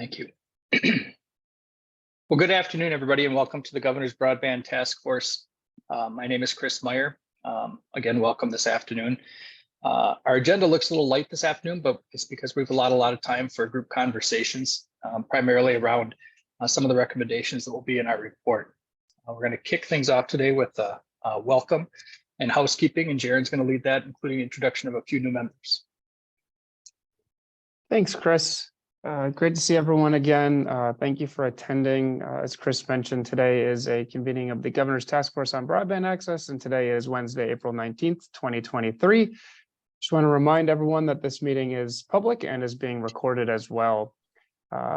Thank you. Well, good afternoon, everybody, and welcome to the Governor's Broadband Task Force. My name is Chris Meyer. Again, welcome this afternoon. Our agenda looks a little light this afternoon, but it's because we have a lot of time for group conversations, primarily around some of the recommendations that will be in our report. We're going to kick things off today with welcome and housekeeping, and Jaren's going to lead that, including introduction of a few new members. Thanks, Chris. Great to see everyone again. Thank you for attending. As Chris mentioned, today is a convening of the Governor's Task Force on Broadband Access, and today is Wednesday, April 19th, 2023. Just want to remind everyone that this meeting is public and is being recorded as well.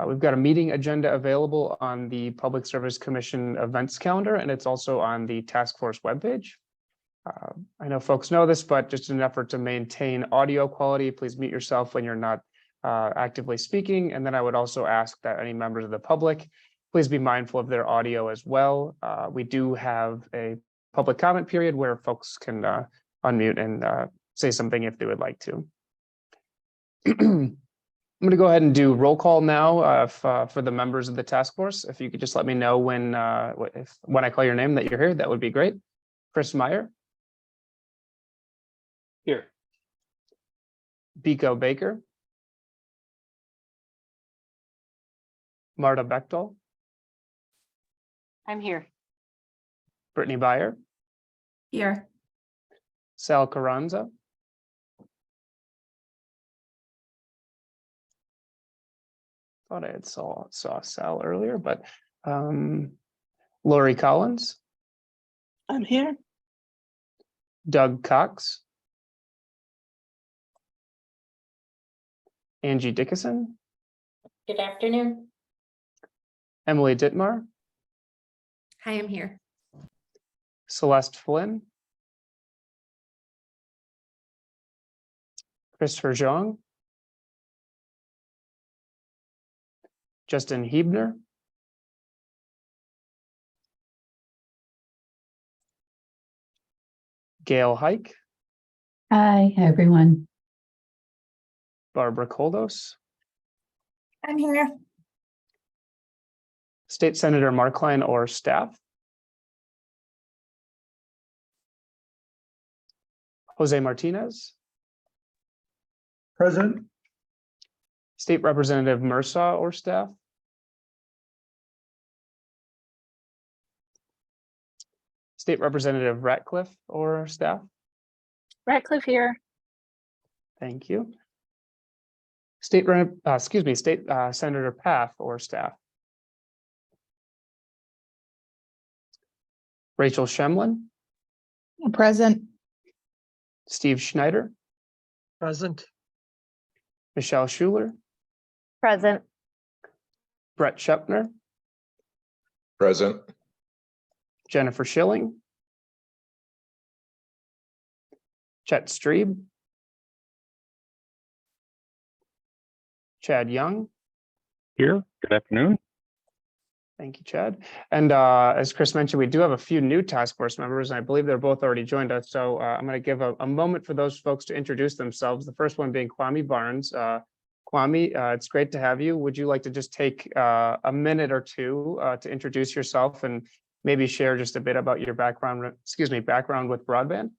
We've got a meeting agenda available on the Public Service Commission events calendar, and it's also on the task force webpage. I know folks know this, but just in an effort to maintain audio quality, please mute yourself when you're not actively speaking. And then I would also ask that any members of the public, please be mindful of their audio as well. We do have a public comment period where folks can unmute and say something if they would like to. I'm going to go ahead and do roll call now for the members of the task force. If you could just let me know when I call your name that you're here, that would be great. Chris Meyer. Here. Biko Baker. Marta Bechtel. I'm here. Brittany Beyer. Here. Sal Carranza. Thought I had saw Sal earlier, but Lori Collins. I'm here. Doug Cox. Angie Dickinson. Good afternoon. Emily Dittmar. I am here. Celeste Flynn. Christopher Zhang. Justin Hebner. Gail Hike. Hi, everyone. Barbara Koldos. I'm here. State Senator Markline or staff. Jose Martinez. Present. State Representative Mursaw or staff. State Representative Ratcliffe or staff. Ratcliffe here. Thank you. State Senator Path or staff. Rachel Shemlin. Present. Steve Schneider. Present. Michelle Schuler. Present. Brett Shepner. Present. Jennifer Schilling. Chet Strebe. Chad Young. Here. Good afternoon. Thank you, Chad. And as Chris mentioned, we do have a few new task force members, and I believe they're both already joined us. So I'm going to give a moment for those folks to introduce themselves. The first one being Kwame Barnes. Kwame, it's great to have you. Would you like to just take a minute or two to introduce yourself and maybe share just a bit about your background with broadband?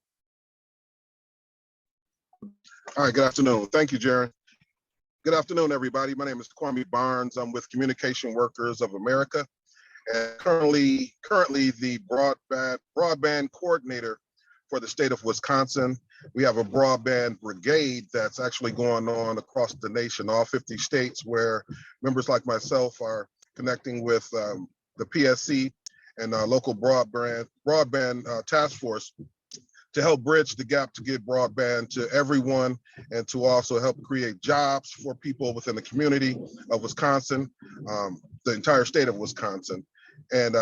All right, good afternoon. Thank you, Jaren. Good afternoon, everybody. My name is Kwame Barnes. I'm with Communication Workers of America, and currently the broadband coordinator for the state of Wisconsin. We have a broadband brigade that's actually going on across the nation, all 50 states, where members like myself are connecting with the PSC and local broadband task force to help bridge the gap to get broadband to everyone and to also help create jobs for people within the community of Wisconsin, the entire state of Wisconsin. And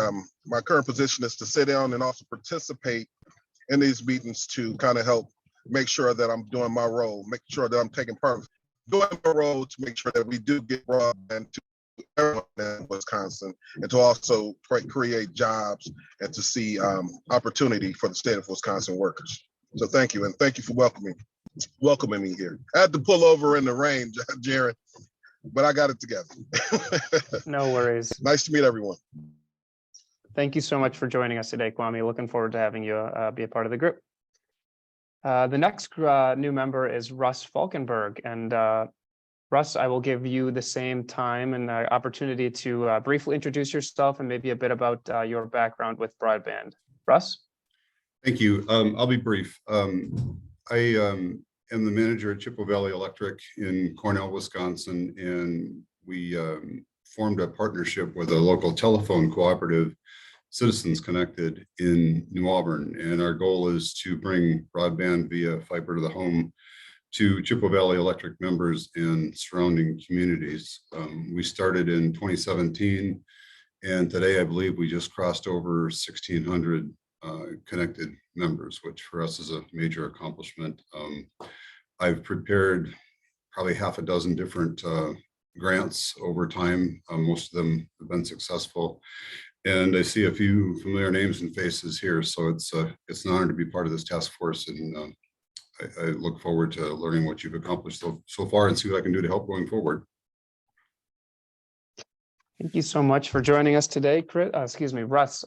my current position is to sit down and also participate in these meetings to kind of help make sure that I'm doing my role, make sure that I'm taking part of doing my role to make sure that we do get broadband to everyone in Wisconsin, and to also create jobs and to see opportunity for the state of Wisconsin workers. So thank you, and thank you for welcoming me here. I had to pull over in the rain, Jared, but I got it together. No worries. Nice to meet everyone. Thank you so much for joining us today, Kwame. Looking forward to having you be a part of the group. The next new member is Russ Falkenberg. And Russ, I will give you the same time and opportunity to briefly introduce yourself and maybe a bit about your background with broadband. Russ? Thank you. I'll be brief. I am the manager at Chippewa Valley Electric in Cornell, Wisconsin, and we formed a partnership with a local telephone cooperative, Citizens Connected, in New Auburn. And our goal is to bring broadband via fiber to the home to Chippewa Valley Electric members and surrounding communities. We started in 2017, and today I believe we just crossed over 1,600 connected members, which for us is a major accomplishment. I've prepared probably half a dozen different grants over time. Most of them have been successful. And I see a few familiar names and faces here. So it's an honor to be part of this task force. And I look forward to learning what you've accomplished so far and see what I can do to help going forward. Thank you so much for joining us today, Russ.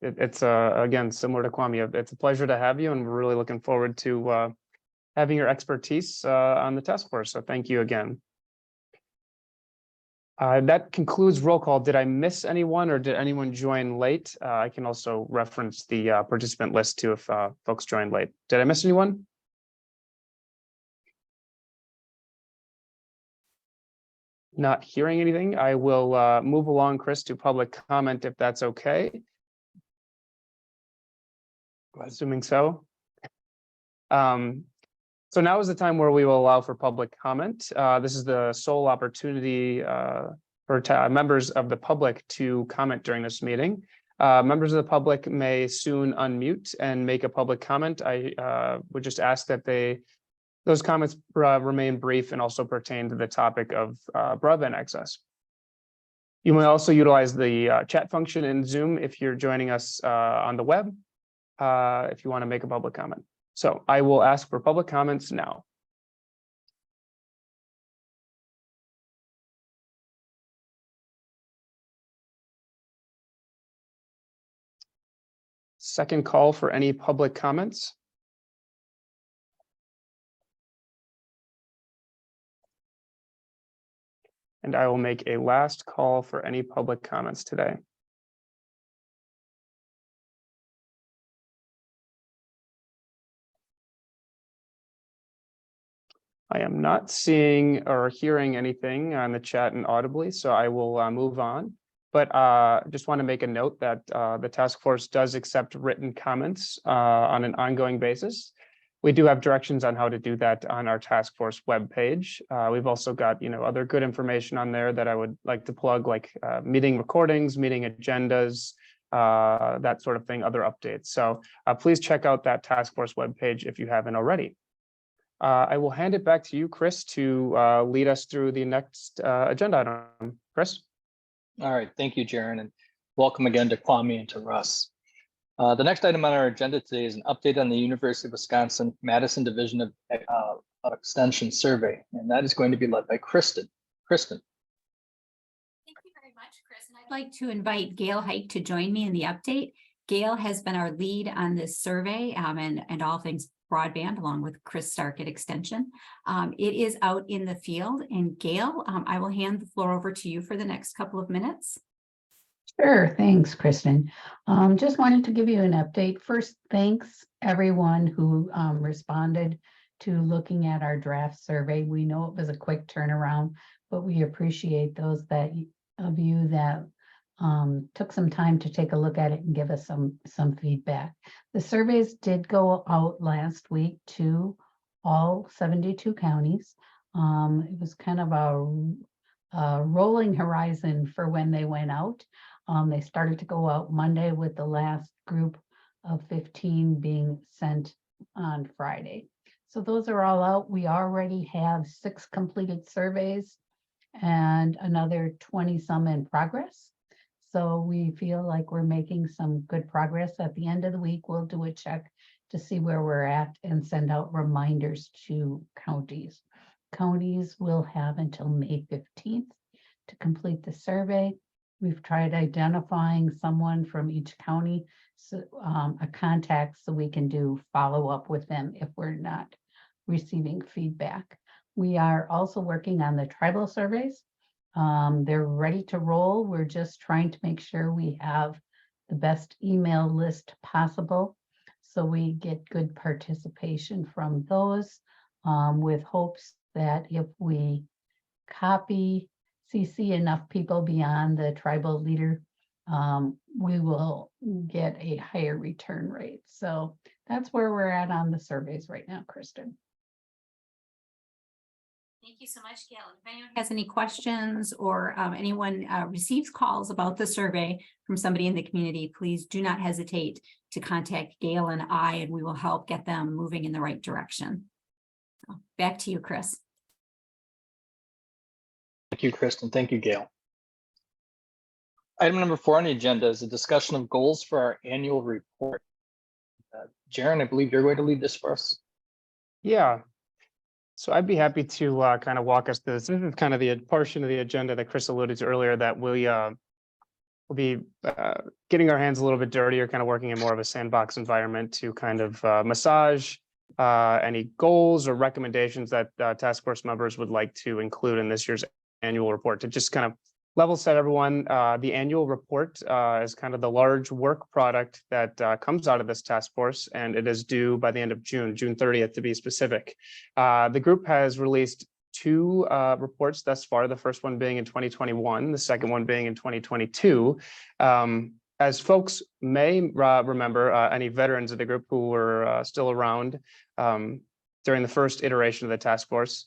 It's again, similar to Kwame, it's a pleasure to have you, and we're really looking forward to having your expertise on the task force. So thank you again. That concludes roll call. Did I miss anyone or did anyone join late? I can also reference the participant list too if folks joined late. Did I miss anyone? Not hearing anything. I will move along, Chris, to public comment if that's okay. Assuming so. So now is the time where we will allow for public comment. This is the sole opportunity for members of the public to comment during this meeting. Members of the public may soon unmute and make a public comment. I would just ask that those comments remain brief and also pertain to the topic of broadband access. You may also utilize the chat function in Zoom if you're joining us on the web, if you want to make a public comment. So I will ask for public comments now. Second call for any public comments. And I will make a last call for any public comments today. I am not seeing or hearing anything on the chat and audibly, so I will move on. But just want to make a note that the task force does accept written comments on an ongoing basis. We do have directions on how to do that on our task force webpage. We've also got other good information on there that I would like to plug, like meeting recordings, meeting agendas, that sort of thing, other updates. So please check out that task force webpage if you haven't already. I will hand it back to you, Chris, to lead us through the next agenda item. Chris? All right, thank you, Jaron, and welcome again to Kwame and to Russ. The next item on our agenda today is an update on the University of Wisconsin Madison Division of Extension Survey, and that is going to be led by Kristen. Kristen. Thank you very much, Chris. And I'd like to invite Gail Hike to join me in the update. Gail has been our lead on this survey and all things broadband, along with Chris Stark at Extension. It is out in the field, and Gail, I will hand the floor over to you for the next couple of minutes. Sure. Thanks, Kristen. Just wanted to give you an update. First, thanks everyone who responded to looking at our draft survey. We know it was a quick turnaround, but we appreciate those of you that took some time to take a look at it and give us some feedback. The surveys did go out last week to all 72 counties. It was kind of a rolling horizon for when they went out. They started to go out Monday with the last group of 15 being sent on Friday. So those are all out. We already have 6 completed surveys and another 20 some in progress. So we feel like we're making some good progress. At the end of the week, we'll do a check to see where we're at and send out reminders to counties. Counties will have until May 15th to complete the survey. We've tried identifying someone from each county, so a contact, so we can do follow-up with them if we're not receiving feedback. We are also working on the tribal surveys. They're ready to roll. We're just trying to make sure we have the best email list possible, so we get good participation from those, with hopes that if we CC enough people beyond the tribal leader, we will get a higher return rate. So that's where we're at on the surveys right now, Kristen. Thank you so much, Gail. If anyone has any questions or anyone receives calls about the survey from somebody in the community, please do not hesitate to contact Gail and I, and we will help get them moving in the right direction. So, back to you, Chris. Thank you, Kristen. Thank you, Gail. Item number 4 on the agenda is a discussion of goals for our annual report. Jaren, I believe you're going to lead this for us. Yeah. So I'd be happy to kind of walk us through this. This is kind of the portion of the agenda that Chris alluded to earlier that we'll be getting our hands a little bit dirtier, kind of working in more of a sandbox environment to kind of massage any goals or recommendations that task force members would like to include in this year's annual report. To just kind of level set everyone, the annual report is kind of the large work product that comes out of this task force, and it is due by the end of June 30th to be specific. The group has released 2 reports thus far, the first one being in 2021, the second one being in 2022. As folks may remember, any veterans of the group who were still around during the first iteration of the task force,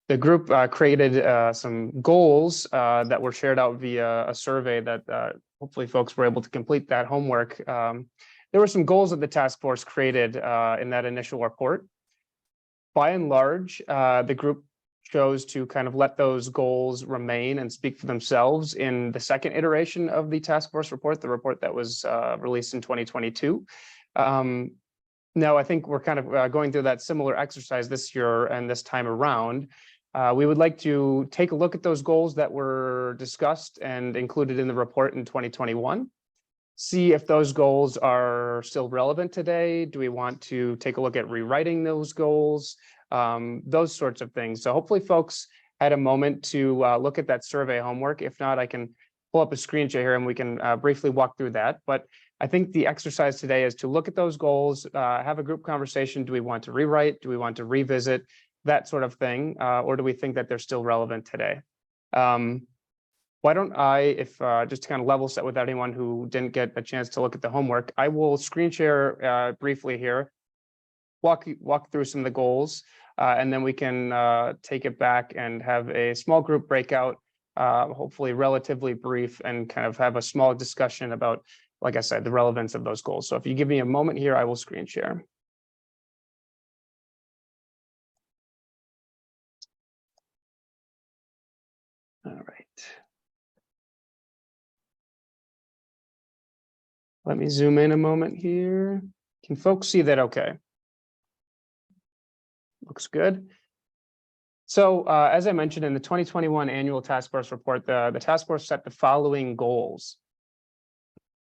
the group created some goals that were shared out via a survey that hopefully folks were able to complete that homework. There were some goals that the task force created in that initial report. By and large, the group chose to kind of let those goals remain and speak for themselves in the second iteration of the task force report, the report that was released in 2022. Now, I think we're kind of going through that similar exercise this year and this time around. We would like to take a look at those goals that were discussed and included in the report in 2021. See if those goals are still relevant today. Do we want to take a look at rewriting those goals? Those sorts of things. So hopefully folks had a moment to look at that survey homework. If not, I can pull up a screen share here and we can briefly walk through that. But I think the exercise today is to look at those goals, have a group conversation. Do we want to rewrite? Do we want to revisit? That sort of thing, or do we think that they're still relevant today? Why don't I, if just to kind of level set with anyone who didn't get a chance to look at the homework, I will screen share briefly here, walk through some of the goals, and then we can take it back and have a small group breakout, hopefully relatively brief, and kind of have a small discussion about, like I said, the relevance of those goals. So if you give me a moment here, I will screen share. All right. Let me zoom in a moment here. Can folks see that okay? Looks good. So as I mentioned in the 2021 annual task force report, the task force set the following goals.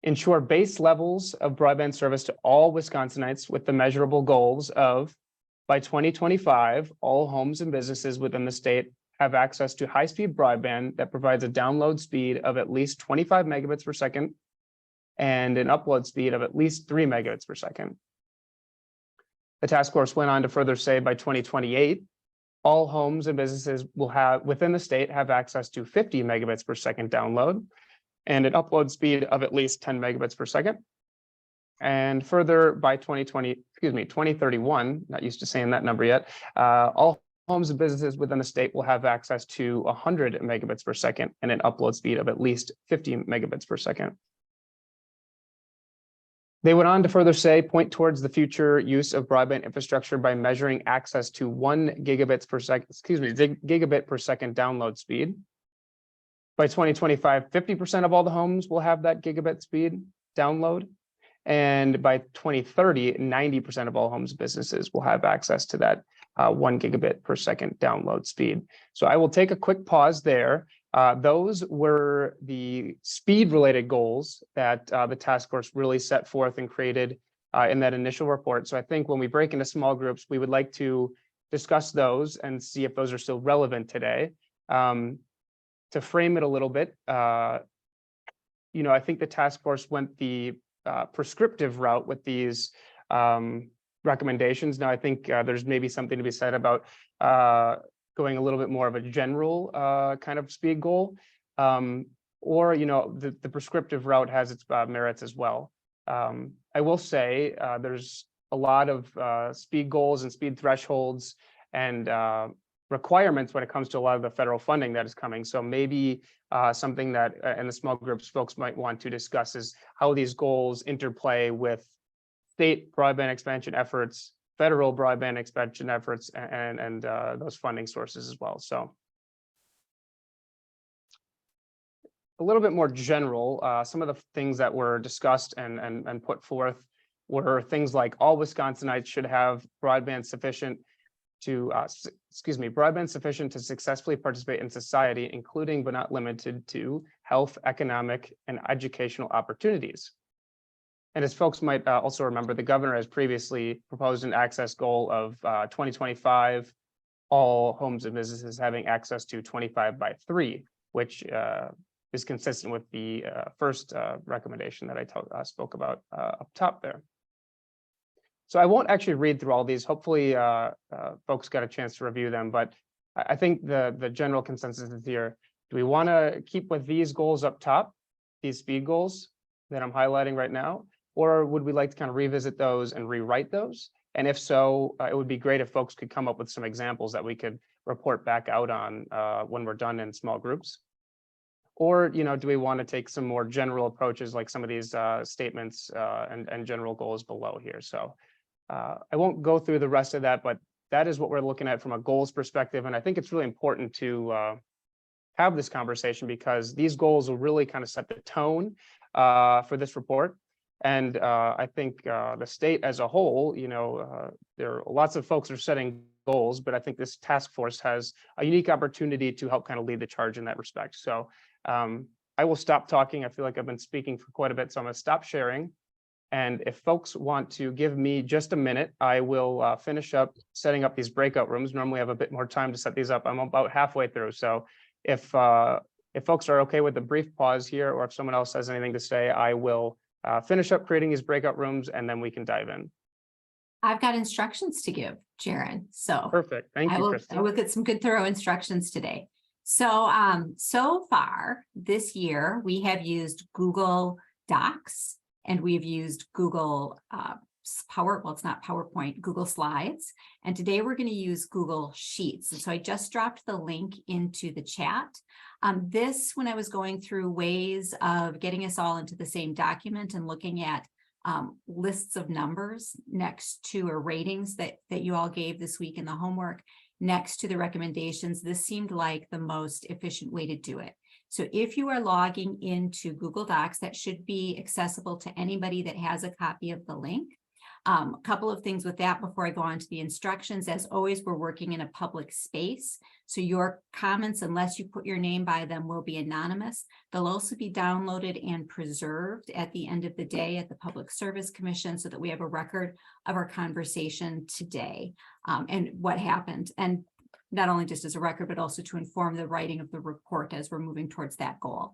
Ensure base levels of broadband service to all Wisconsinites with the measurable goals of, by 2025, all homes and businesses within the state have access to high-speed broadband that provides a download speed of at least 25 megabits per second and an upload speed of at least 3 megabits per second. The task force went on to further say by 2028, all homes and businesses will have within the state have access to 50 megabits per second download and an upload speed of at least 10 megabits per second. And further, by 2031, not used to saying that number yet, all homes and businesses within the state will have access to 100 megabits per second and an upload speed of at least 50 megabits per second. They went on to further say, point towards the future use of broadband infrastructure by measuring access to 1 gigabit per second download speed. By 2025, 50% of all the homes will have that gigabit speed download. And by 2030, 90% of all homes and businesses will have access to that 1 gigabit per second download speed. So I will take a quick pause there. Those were the speed related goals that the task force really set forth and created in that initial report. So I think when we break into small groups, we would like to discuss those and see if those are still relevant today. To frame it a little bit, I think the task force went the prescriptive route with these recommendations. Now, I think there's maybe something to be said about going a little bit more of a general kind of speed goal, or the prescriptive route has its merits as well. I will say there's a lot of speed goals and speed thresholds and requirements when it comes to a lot of the federal funding that is coming. So maybe something that in the small groups folks might want to discuss is how these goals interplay with state broadband expansion efforts, federal broadband expansion efforts, and those funding sources as well. So a little bit more general, some of the things that were discussed and put forth were things like all Wisconsinites should have broadband sufficient to successfully participate in society, including but not limited to health, economic, and educational opportunities. And as folks might also remember, the governor has previously proposed an access goal of 2025, all homes and businesses having access to 25 by 3, which is consistent with the first recommendation that I spoke about up top there. So I won't actually read through all these. Hopefully folks got a chance to review them, but I think the general consensus is here. Do we want to keep with these goals up top, these speed goals that I'm highlighting right now? Or would we like to kind of revisit those and rewrite those? And if so, it would be great if folks could come up with some examples that we could report back out on when we're done in small groups. Or, do we want to take some more general approaches like some of these statements and general goals below here? So I won't go through the rest of that, but that is what we're looking at from a goals perspective. And I think it's really important to have this conversation because these goals will really kind of set the tone for this report. And I think the state as a whole, there are lots of folks are setting goals, but I think this task force has a unique opportunity to help kind of lead the charge in that respect. So I will stop talking. I feel like I've been speaking for quite a bit, so I'm going to stop sharing. And if folks want to give me just a minute, I will finish up setting up these breakout rooms. Normally I have a bit more time to set these up. I'm about halfway through. So if folks are okay with a brief pause here, or if someone else has anything to say, I will finish up creating these breakout rooms and then we can dive in. I've got instructions to give, Jaron. So perfect. Thank you, Kristen. I will get some good thorough instructions today. So so far this year, we have used Google Docs and we've used Google it's not PowerPoint, Google Slides. And today we're going to use Google Sheets. And so I just dropped the link into the chat. When I was going through ways of getting us all into the same document and looking at lists of numbers next to or ratings that you all gave this week in the homework next to the recommendations, this seemed like the most efficient way to do it. So if you are logging into Google Docs, that should be accessible to anybody that has a copy of the link. A couple of things with that before I go on to the instructions. As always, we're working in a public space. So your comments, unless you put your name by them, will be anonymous. They'll also be downloaded and preserved at the end of the day at the Public Service Commission so that we have a record of our conversation today and what happened. And not only just as a record, but also to inform the writing of the report as we're moving towards that goal.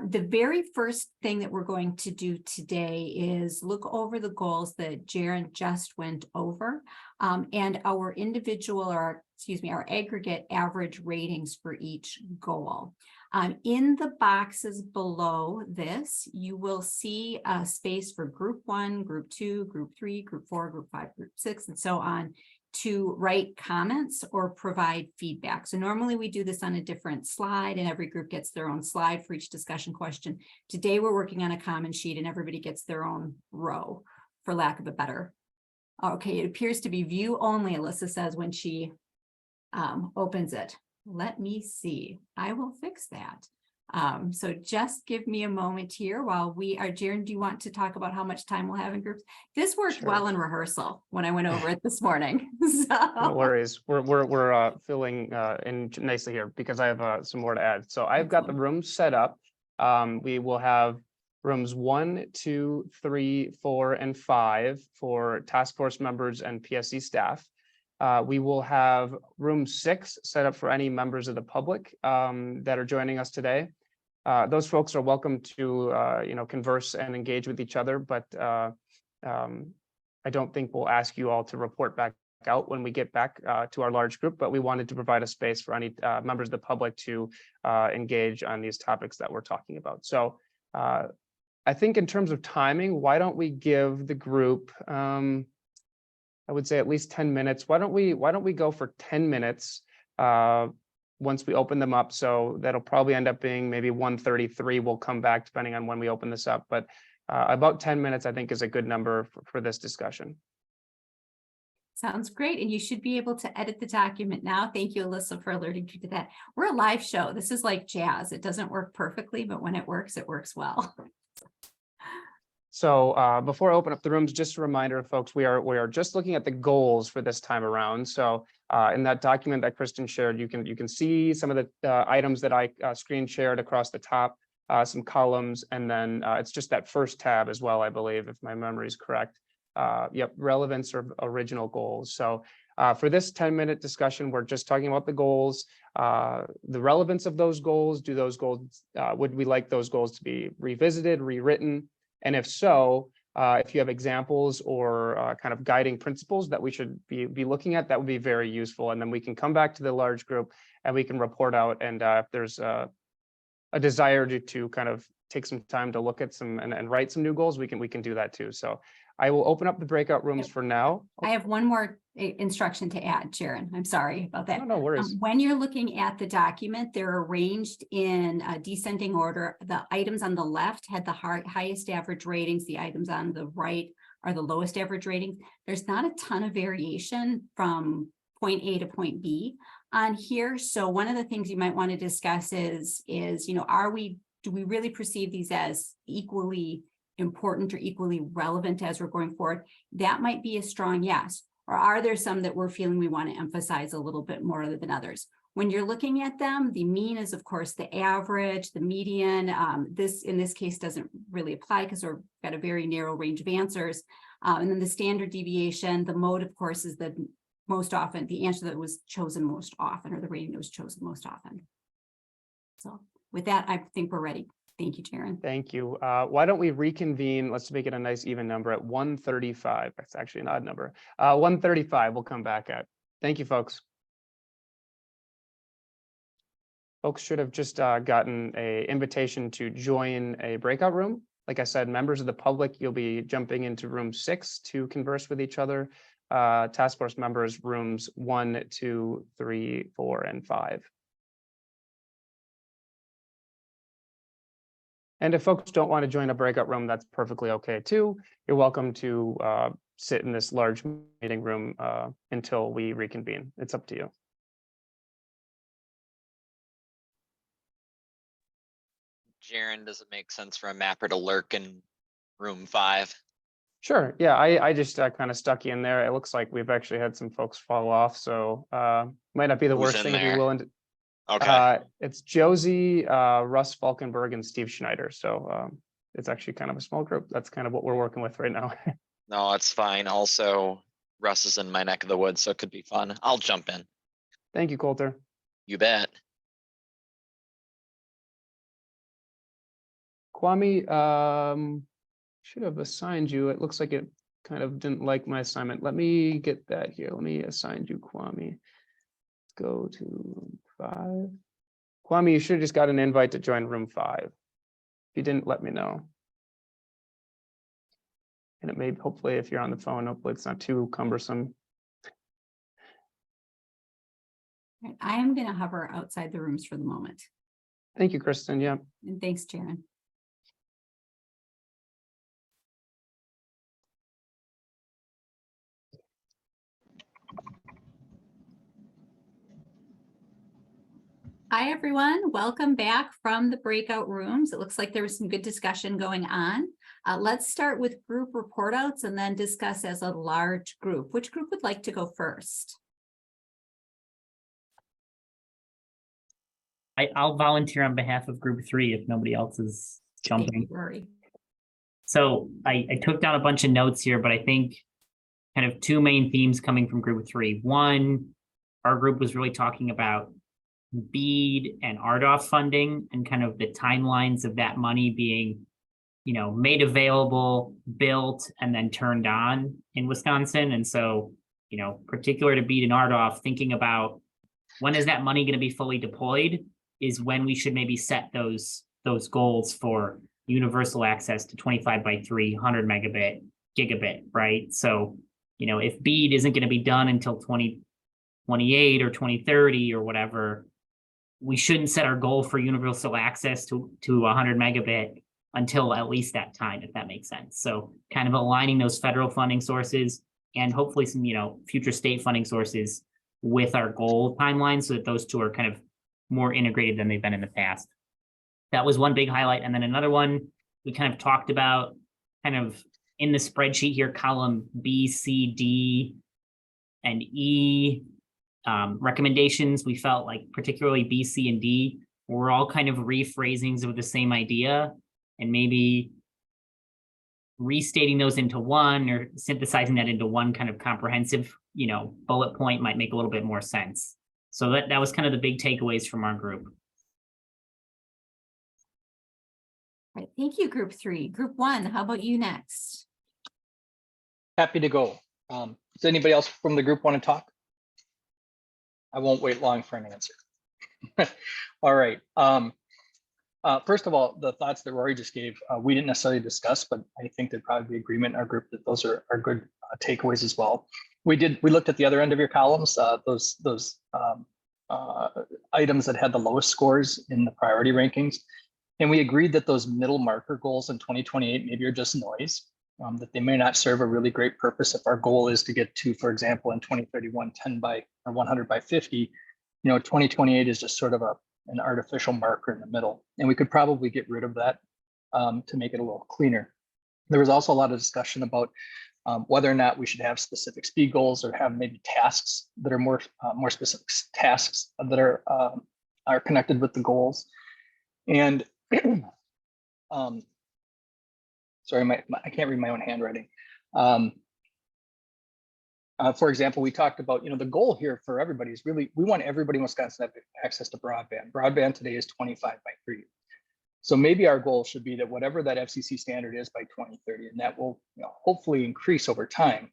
The very first thing that we're going to do today is look over the goals that Jaron just went over and our individual or our aggregate average ratings for each goal. In the boxes below this, you will see a space for group 1, group 2, group 3, group 4, group 5, group 6, and so on, to write comments or provide feedback. So normally we do this on a different slide and every group gets their own slide for each discussion question. Today we're working on a common sheet and everybody gets their own row, for lack of a better. Okay, it appears to be view only, Alyssa says when she opens it. Let me see. I will fix that. So just give me a moment here while we are, Jaren, do you want to talk about how much time we'll have in groups? This worked Sure. well in rehearsal when I went over it this morning. No So, worries. We're filling in nicely here because I have some more to add. So I've got the Excellent. rooms set up. We will have rooms 1, 2, 3, 4, and 5 for task force members and PSC staff. We will have room 6 set up for any members of the public that are joining us today. Those folks are welcome to converse and engage with each other, but I don't think we'll ask you all to report back out when we get back to our large group, but we wanted to provide a space for any members of the public to engage on these topics that we're talking about. So I think in terms of timing, why don't we give the group, I would say at least 10 minutes. Why don't we go for 10 minutes once we open them up? So that'll probably end up being maybe 1:33. We'll come back depending on when we open this up, but about 10 minutes, I think, is a good number for this discussion. sounds great. And you should be able to edit the document now. Thank you, Alyssa, for alerting you to that. We're a live show. This is like jazz. It doesn't work perfectly, but when it works well. So before I open up the rooms, just a reminder, folks, we are just looking at the goals for this time around. So in that document that Kristen shared, you can see some of the items that I screen shared across the top, some columns, and then it's just that first tab as well, I believe, if my memory is correct. Yep, relevance or original goals. So for this 10-minute discussion, we're just talking about the goals, the relevance of those goals. Do those goals, would we like those goals to be revisited, rewritten? And if so, if you have examples or kind of guiding principles that we should be looking at, that would be very useful. And then we can come back to the large group and we can report out. And if there's a desire to kind of take some time to look at some and write some new goals, we can do that too. So I will open up the breakout rooms for now. I have one more instruction to add, Jaren. I'm sorry about that. No worries. When you're looking at the document, they're arranged in descending order. The items on the left had the highest average ratings. The items on the right are the lowest average ratings. There's not a ton of variation from point A to point B on here. So one of the things you might want to discuss is, do we really perceive these as equally important or equally relevant as we're going forward? That might be a strong yes. Or are there some that we're feeling we want to emphasize a little bit more than others? When you're looking at them, the mean is, of course, the average, the median. This, in this case, doesn't really apply because we've got a very narrow range of answers. And then the standard deviation, the mode, of course, is the most often, the answer that was chosen most often, or the rating that was chosen most often. So with that, I think we're ready. Thank you, Jaren. Thank you. Why don't we reconvene? Let's make it a nice even number at 1:35. That's actually an odd number. 1:35 we'll come back at. Thank you, folks. Folks should have just gotten an invitation to join a breakout room. Like I said, members of the public, you'll be jumping into room 6 to converse with each other. Task force members, rooms 1, 2, 3, 4, and 5. And if folks don't want to join a breakout room, that's perfectly okay too. You're welcome to sit in this large meeting room until we reconvene. It's up to you. Jaren, does it make sense for a mapper to lurk in room 5? Sure. Yeah, I just kind of stuck you in there. It looks like we've actually had some folks fall off, so might not be the Who's worst in thing if there? you're willing to. Okay. It's Josie, Russ Falkenberg, and Steve Schneider. So it's actually kind of a small group. That's kind of what we're working with right now. No, it's fine. Also, Russ is in my neck of the woods, so it could be fun. I'll jump in. Thank you, Coulter. You bet. Kwame, should have assigned you. It looks like it kind of didn't like my assignment. Let me get that here. Let me assign you, Kwame. Let's go to room 5. Kwame, you should have just got an invite to join room 5. If you didn't, let me know. And it may, hopefully, if you're on the phone, hopefully it's not too cumbersome. I am going to hover outside the rooms for the moment. Thank you, Kristen. Yeah. And thanks, Jaren. Hi, everyone. Welcome back from the breakout rooms. It looks like there was some good discussion going on. Let's start with group report outs and then discuss as a large group. Which group would like to go first? I'll volunteer on behalf of group 3 if nobody else is Thank jumping. you, Rory. So I took down a bunch of notes here, but I think kind of two main themes coming from group 3. One, our group was really talking about BEAD and RDOF funding and kind of the timelines of that money being, made available, built, and then turned on in Wisconsin. And so, particular to BEAD and RDOF, thinking about when is that money going to be fully deployed is when we should maybe set those goals for universal access to 25 by 3, 100 megabit, gigabit, right? So, if BEAD isn't going to be done until 2028 or 2030 or whatever, we shouldn't set our goal for universal access to 100 megabit until at least that time, if that makes sense. So kind of aligning those federal funding sources and hopefully some, future state funding sources with our goal timeline so that those two are kind of more integrated than they've been in the past. That was one big highlight. And then another one we kind of talked about kind of in the spreadsheet here, column B, C, D, and E recommendations. We felt like particularly B, C, and D were all kind of rephrasings of the same idea and maybe restating those into one or synthesizing that into one kind of comprehensive, bullet point might make a little bit more sense. So that was kind of the big takeaways from our group. All right, thank you, group 3. Group 1, how about you next? Happy to go. Does anybody else from the group want to talk? I won't wait long for an answer. All right. First of all, the thoughts that Rory just gave, we didn't necessarily discuss, but I think there'd probably be agreement in our group that those are good takeaways as well. We looked at the other end of your columns, those items that had the lowest scores in the priority rankings. And we agreed that those middle marker goals in 2028 maybe are just noise, that they may not serve a really great purpose if our goal is to get to, for example, in 2031, 10 by or 100 by 50, 2028 is just sort of an artificial marker in the middle. And we could probably get rid of that to make it a little cleaner. There was also a lot of discussion about whether or not we should have specific speed goals or have maybe tasks that are more specific tasks that are connected with the goals. And sorry, I can't read my own handwriting. For example, we talked about, the goal here for everybody is really, we want everybody in Wisconsin to have access to broadband. Broadband today is 25 by 3. So maybe our goal should be that whatever that FCC standard is by 2030, and that will hopefully increase over time.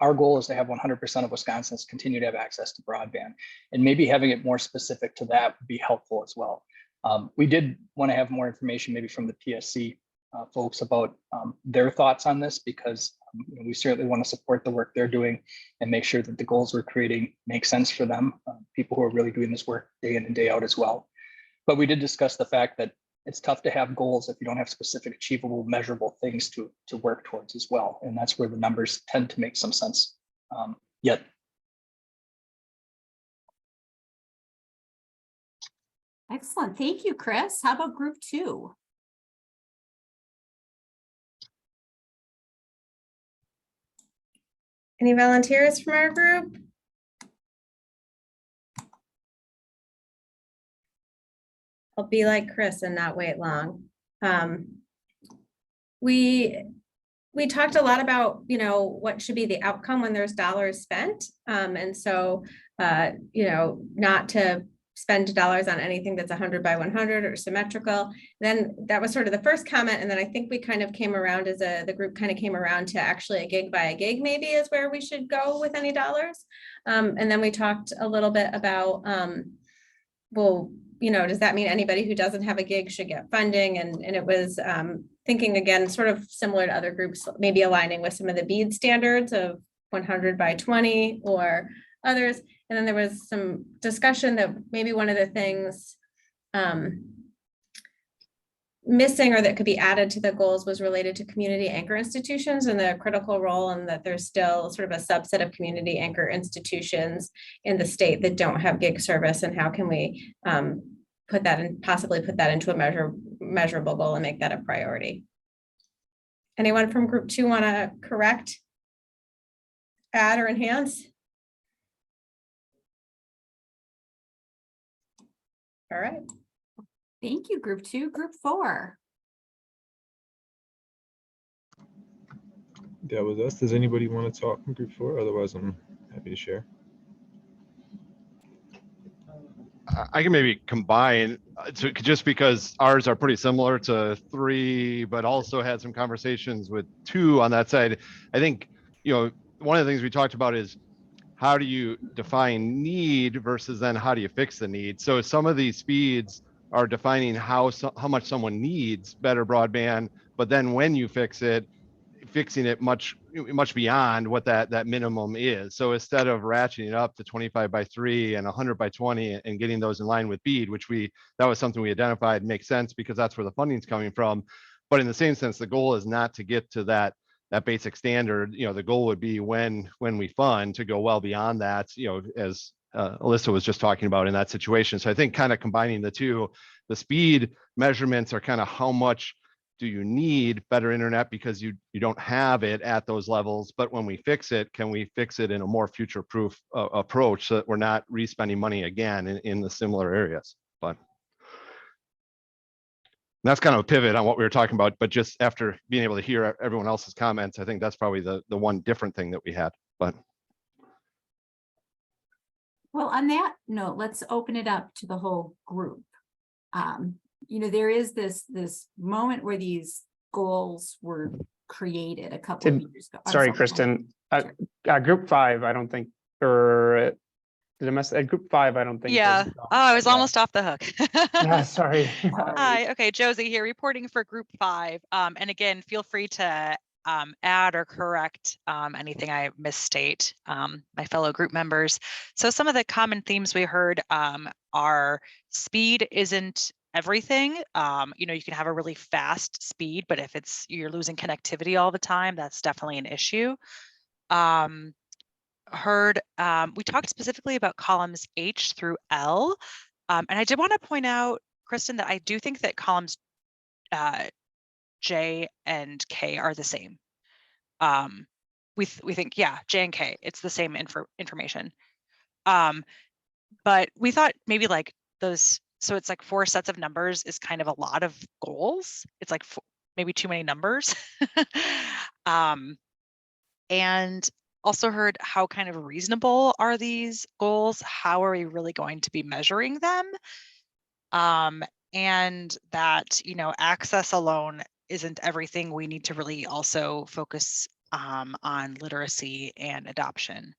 Our goal is to have 100% of Wisconsinites continue to have access to broadband, and maybe having it more specific to that would be helpful as well. We did want to have more information maybe from the PSC folks about their thoughts on this, because we certainly want to support the work they're doing and make sure that the goals we're creating make sense for them, people who are really doing this work day in and day out as well. But we did discuss the fact that it's tough to have goals if you don't have specific, achievable, measurable things to work towards as well. And that's where the numbers tend to make some sense yet. Excellent. Thank you, Chris. How about group 2? Any volunteers from our group? I'll be like Chris and not wait long. We talked a lot about, what should be the outcome when there's dollars spent. And so, not to spend dollars on anything that's 100 by 100 or symmetrical. Then that was sort of the first comment. And then I think we kind of came around the group kind of came around to actually a gig by a gig maybe is where we should go with any dollars. And then we talked a little bit about, well, does that mean anybody who doesn't have a gig should get funding? And it was thinking again, sort of similar to other groups, maybe aligning with some of the BEAD standards of 100 by 20 or others. And then there was some discussion that maybe one of the things missing or that could be added to the goals was related to community anchor institutions and the critical role, and that there's still sort of a subset of community anchor institutions in the state that don't have gig service, and how can we put that in, possibly put that into a measurable goal and make that a priority. Anyone from group 2 want to correct, add, or enhance? All right. Thank you, group 2. Group 4. That was us. Does anybody want to talk from group 4? Otherwise, I'm happy to share. I can maybe combine just because ours are pretty similar to 3, but also had some conversations with 2 on that side. I think, one of the things we talked about is how do you define need versus then how do you fix the need? So some of these speeds are defining how much someone needs better broadband, but then when you fix it, fixing it much beyond what that minimum is. So instead of ratcheting it up to 25 by 3 and 100 by 20 and getting those in line with BEAD, that was something we identified makes sense because that's where the funding's coming from. But in the same sense, the goal is not to get to that basic standard. The goal would be when we fund to go well beyond that, as Alyssa was just talking about in that situation. So I think kind of combining the two, the speed measurements are kind of how much do you need better internet because you don't have it at those levels, but when we fix it, can we fix it in a more future-proof approach so that we're not re-spending money again in the similar areas? But that's kind of a pivot on what we were talking about, but just after being able to hear everyone else's comments, I think that's probably the one different thing that we had. But Well, on that note, let's open it up to the whole group. There is this moment where these goals were created a couple of years ago. Sorry, Kristen. Group 5, I don't think, or group 5, I don't think. Yeah. I was almost off the hook. Yeah, sorry. Hi. Okay, Josie here, reporting for group 5. And again, feel free to add or correct anything I misstate, my fellow group members. So some of the common themes we heard are speed isn't everything. You can have a really fast speed, but if you're losing connectivity all the time, that's definitely an issue. We talked specifically about columns H through L. And I did want to point out, Kristen, that I do think that columns J and K are the same. We think, yeah, J and K, it's the same information. But we thought maybe like those, so it's like 4 sets of numbers is kind of a lot of goals. It's like maybe too many numbers. And also heard how kind of reasonable are these goals? How are we really going to be measuring them? And that, access alone isn't everything. We need to really also focus on literacy and adoption.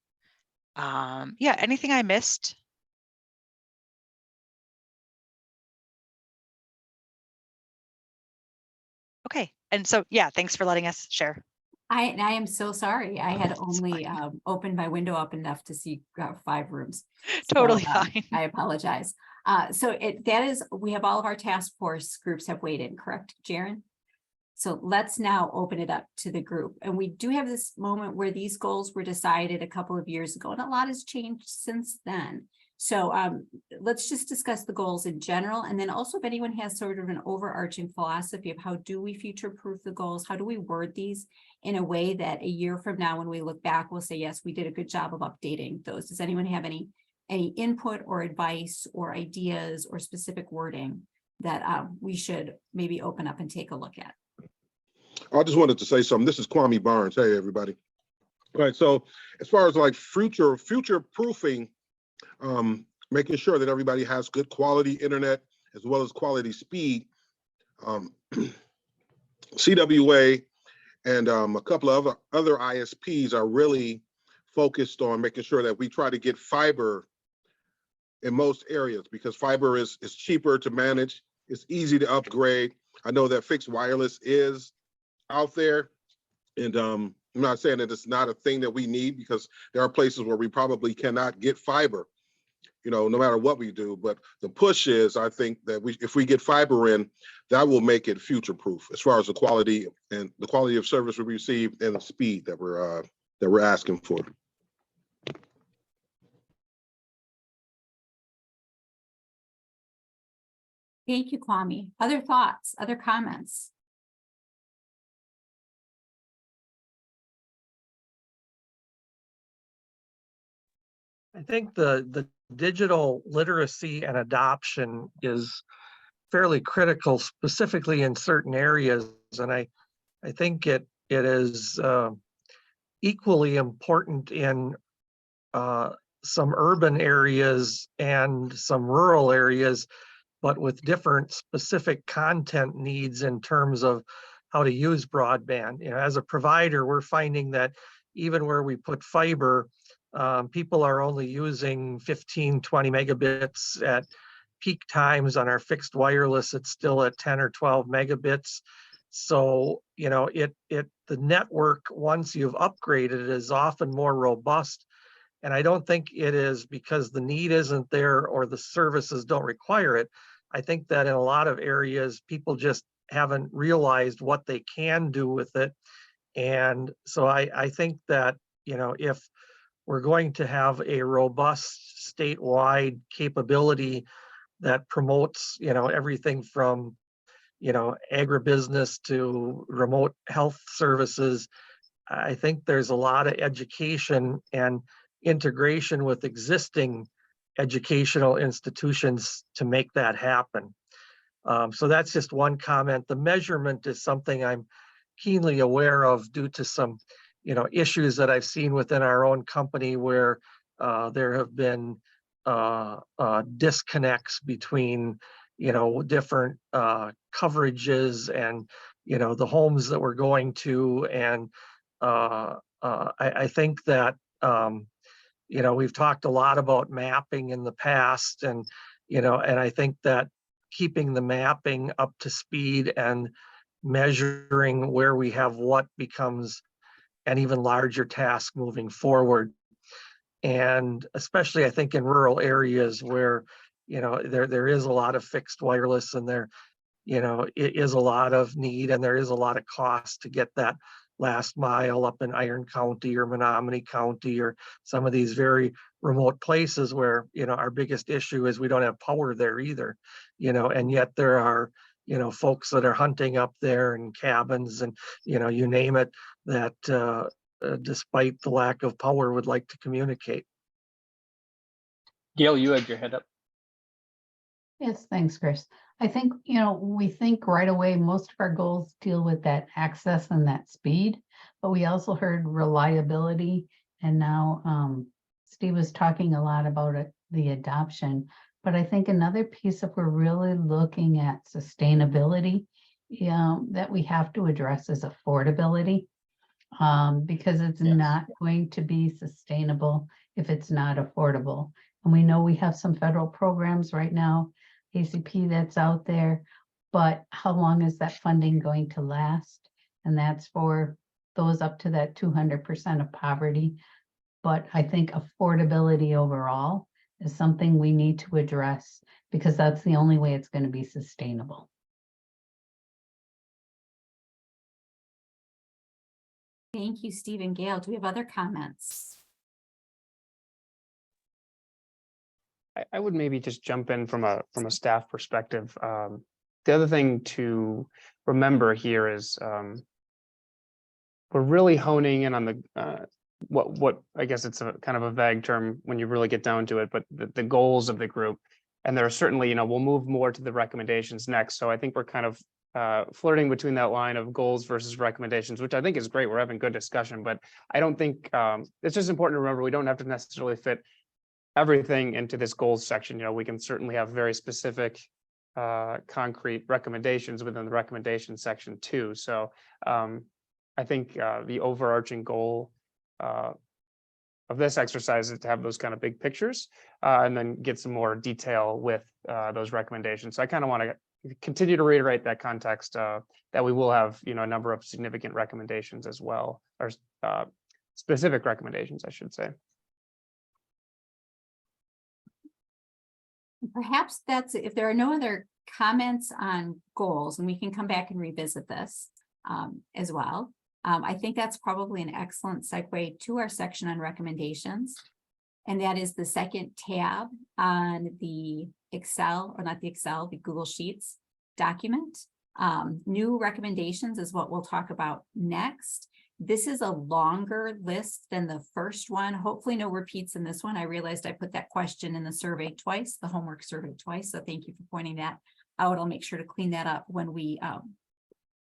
Yeah, anything I missed? Okay, and so, yeah, thanks for letting us share. I am so sorry. I had only opened my window up enough to see 5 rooms. Totally So, fine. I apologize. We have all of our task force groups have weighed in, correct, Jaren? So let's now open it up to the group. And we do have this moment where these goals were decided a couple of years ago, and a lot has changed since then. So let's just discuss the goals in general. And then also if anyone has sort of an overarching philosophy of how do we future-proof the goals? How do we word these in a way that a year from now, when we look back, we'll say, yes, we did a good job of updating those. Does anyone have any input or advice or ideas or specific wording that we should maybe open up and take a look at? I just wanted to say something. This is Kwame Barnes. Hey, everybody. All right. So as far as like future proofing, making sure that everybody has good quality internet as well as quality speed, CWA and a couple of other ISPs are really focused on making sure that we try to get fiber in most areas, because fiber is cheaper to manage. It's easy to upgrade. I know that fixed wireless is out there, and I'm not saying that it's not a thing that we need, because there are places where we probably cannot get fiber. no matter what we do. But the push is, I think that if we get fiber in, that will make it future proof as far as the quality of service we receive and the speed that we're asking for. Thank you, Kwame. Other thoughts, other comments? I think the digital literacy and adoption is fairly critical, specifically in certain areas. And I think it is equally important in some urban areas and some rural areas, but with different specific content needs in terms of how to use broadband. As a provider, we're finding that even where we put fiber, people are only using 15, 20 megabits at peak times. On our fixed wireless, it's still at 10 or 12 megabits. So, the network, once you've upgraded, is often more robust. And I don't think it is because the need isn't there or the services don't require it. I think that in a lot of areas, people just haven't realized what they can do with it. And so I think that, if we're going to have a robust statewide capability that promotes, everything from, agribusiness to remote health services, I think there's a lot of education and integration with existing educational institutions to make that happen. So that's just one comment. The measurement is something I'm keenly aware of due to some, issues that I've seen within our own company where there have been disconnects between, different coverages and, the homes that we're going to. And I think that, we've talked a lot about mapping in the past, and, and I think that keeping the mapping up to speed and measuring where we have what becomes an even larger task moving forward. And especially, I think, in rural areas where, there is a lot of fixed wireless and there, it is a lot of need and there is a lot of cost to get that last mile up in Iron County or Menominee County or some of these very remote places where, our biggest issue is we don't have power there either, and yet there are, folks that are hunting up there in cabins and, you name it, that despite the lack of power would like to communicate. Gail, you had your head up. Yes, thanks, Chris. I think, we think right away, most of our goals deal with that access and that speed, but we also heard reliability. And now Steve was talking a lot about the adoption. But I think another piece, if we're really looking at sustainability, that we have to address is affordability, because it's not going to be sustainable if it's not affordable. And we know we have some federal programs right now, ACP, that's out there, but how long is that funding going to last? And that's for those up to that 200% of poverty. But I think affordability overall is something we need to address because that's the only way it's going to be sustainable. Thank you, Steve and Gail. Do we have other comments? I would maybe just jump in from a staff perspective. The other thing to remember here is we're really honing in on the what I guess it's a kind of a vague term when you really get down to it, but the goals of the group. And there are certainly, we'll move more to the recommendations next. So I think we're kind of flirting between that line of goals versus recommendations, which I think is great. We're having good discussion, but I don't think it's just important to remember we don't have to necessarily fit everything into this goals section. We can certainly have very specific concrete recommendations within the recommendation section too. So I think the overarching goal of this exercise is to have those kind of big pictures and then get some more detail with those recommendations. So I kind of want to continue to reiterate that context that we will have, a number of significant recommendations as well, or specific recommendations, I should say. Perhaps that's, if there are no other comments on goals, and we can come back and revisit this as well. I think that's probably an excellent segue to our section on recommendations. And that is the second tab on the Excel, or not the Excel, the Google Sheets document. New recommendations is what we'll talk about next. This is a longer list than the first one. Hopefully no repeats in this one. I realized I put that question in the survey twice, the homework survey twice. So thank you for pointing that out. I'll make sure to clean that up when we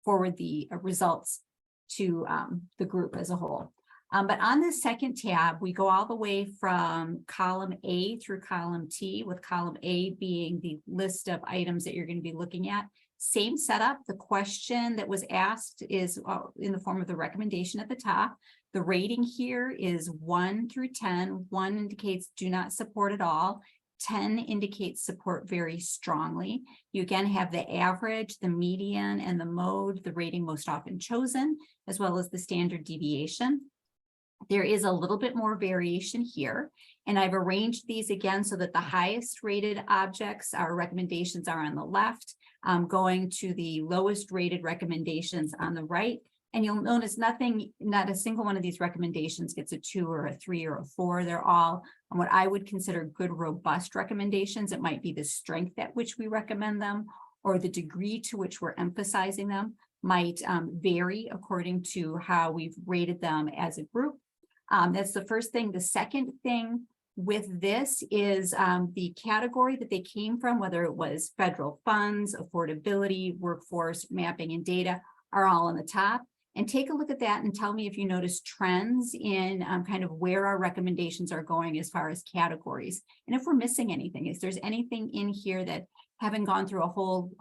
forward the results to the group as a whole. But on this second tab, we go all the way from column A through column T, with column A being the list of items that you're going to be looking at. Same setup. The question that was asked is in the form of the recommendation at the top. The rating here is 1 through 10. 1 indicates do not support at all. 10 indicates support very strongly. You again have the average, the median, and the mode, the rating most often chosen, as well as the standard deviation. There is a little bit more variation here, and I've arranged these again so that the highest rated objects, our recommendations, are on the left, going to the lowest rated recommendations on the right. And you'll notice not a single one of these recommendations gets a 2 or a 3 or a 4. They're all on what I would consider good, robust recommendations. It might be the strength at which we recommend them, or the degree to which we're emphasizing them might vary according to how we've rated them as a group. That's the first thing. The second thing with this is the category that they came from, whether it was federal funds, affordability, workforce, mapping, and data, are all on the top. And take a look at that and tell me if you notice trends in kind of where our recommendations are going as far as categories. And if we're missing anything, if there's anything in here that haven't gone through a whole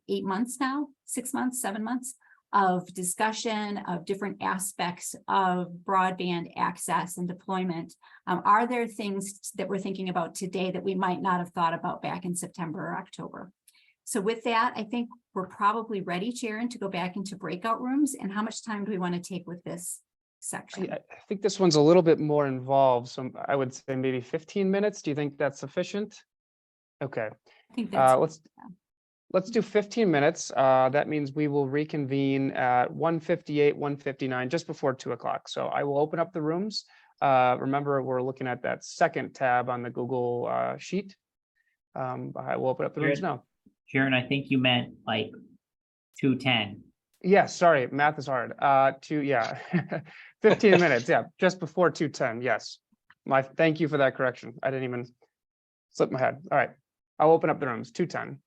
8 months now, 6 months, 7 months of discussion of different aspects of broadband access and deployment. Are there things that we're thinking about today that we might not have thought about back in September or October? So with that, I think we're probably ready, Sharon, to go back into breakout rooms. And how much time do we want to take with this section? I think this one's a little bit more involved. So I would say maybe 15 minutes. Do you think that's sufficient? Okay. I think that's let's do 15 minutes. That means we will reconvene at 1:58, 1:59, just before 2 o'clock. So I will open up the rooms. Remember, we're looking at that second tab on the Google sheet. I will open up the rooms now. Sharon, I think you meant like 2:10. Yeah, sorry, math is hard. 15 minutes. Yeah, just before 2:10. Yes. Thank you for that correction. I didn't even slip my head. All right, I'll open up the rooms. 2:10.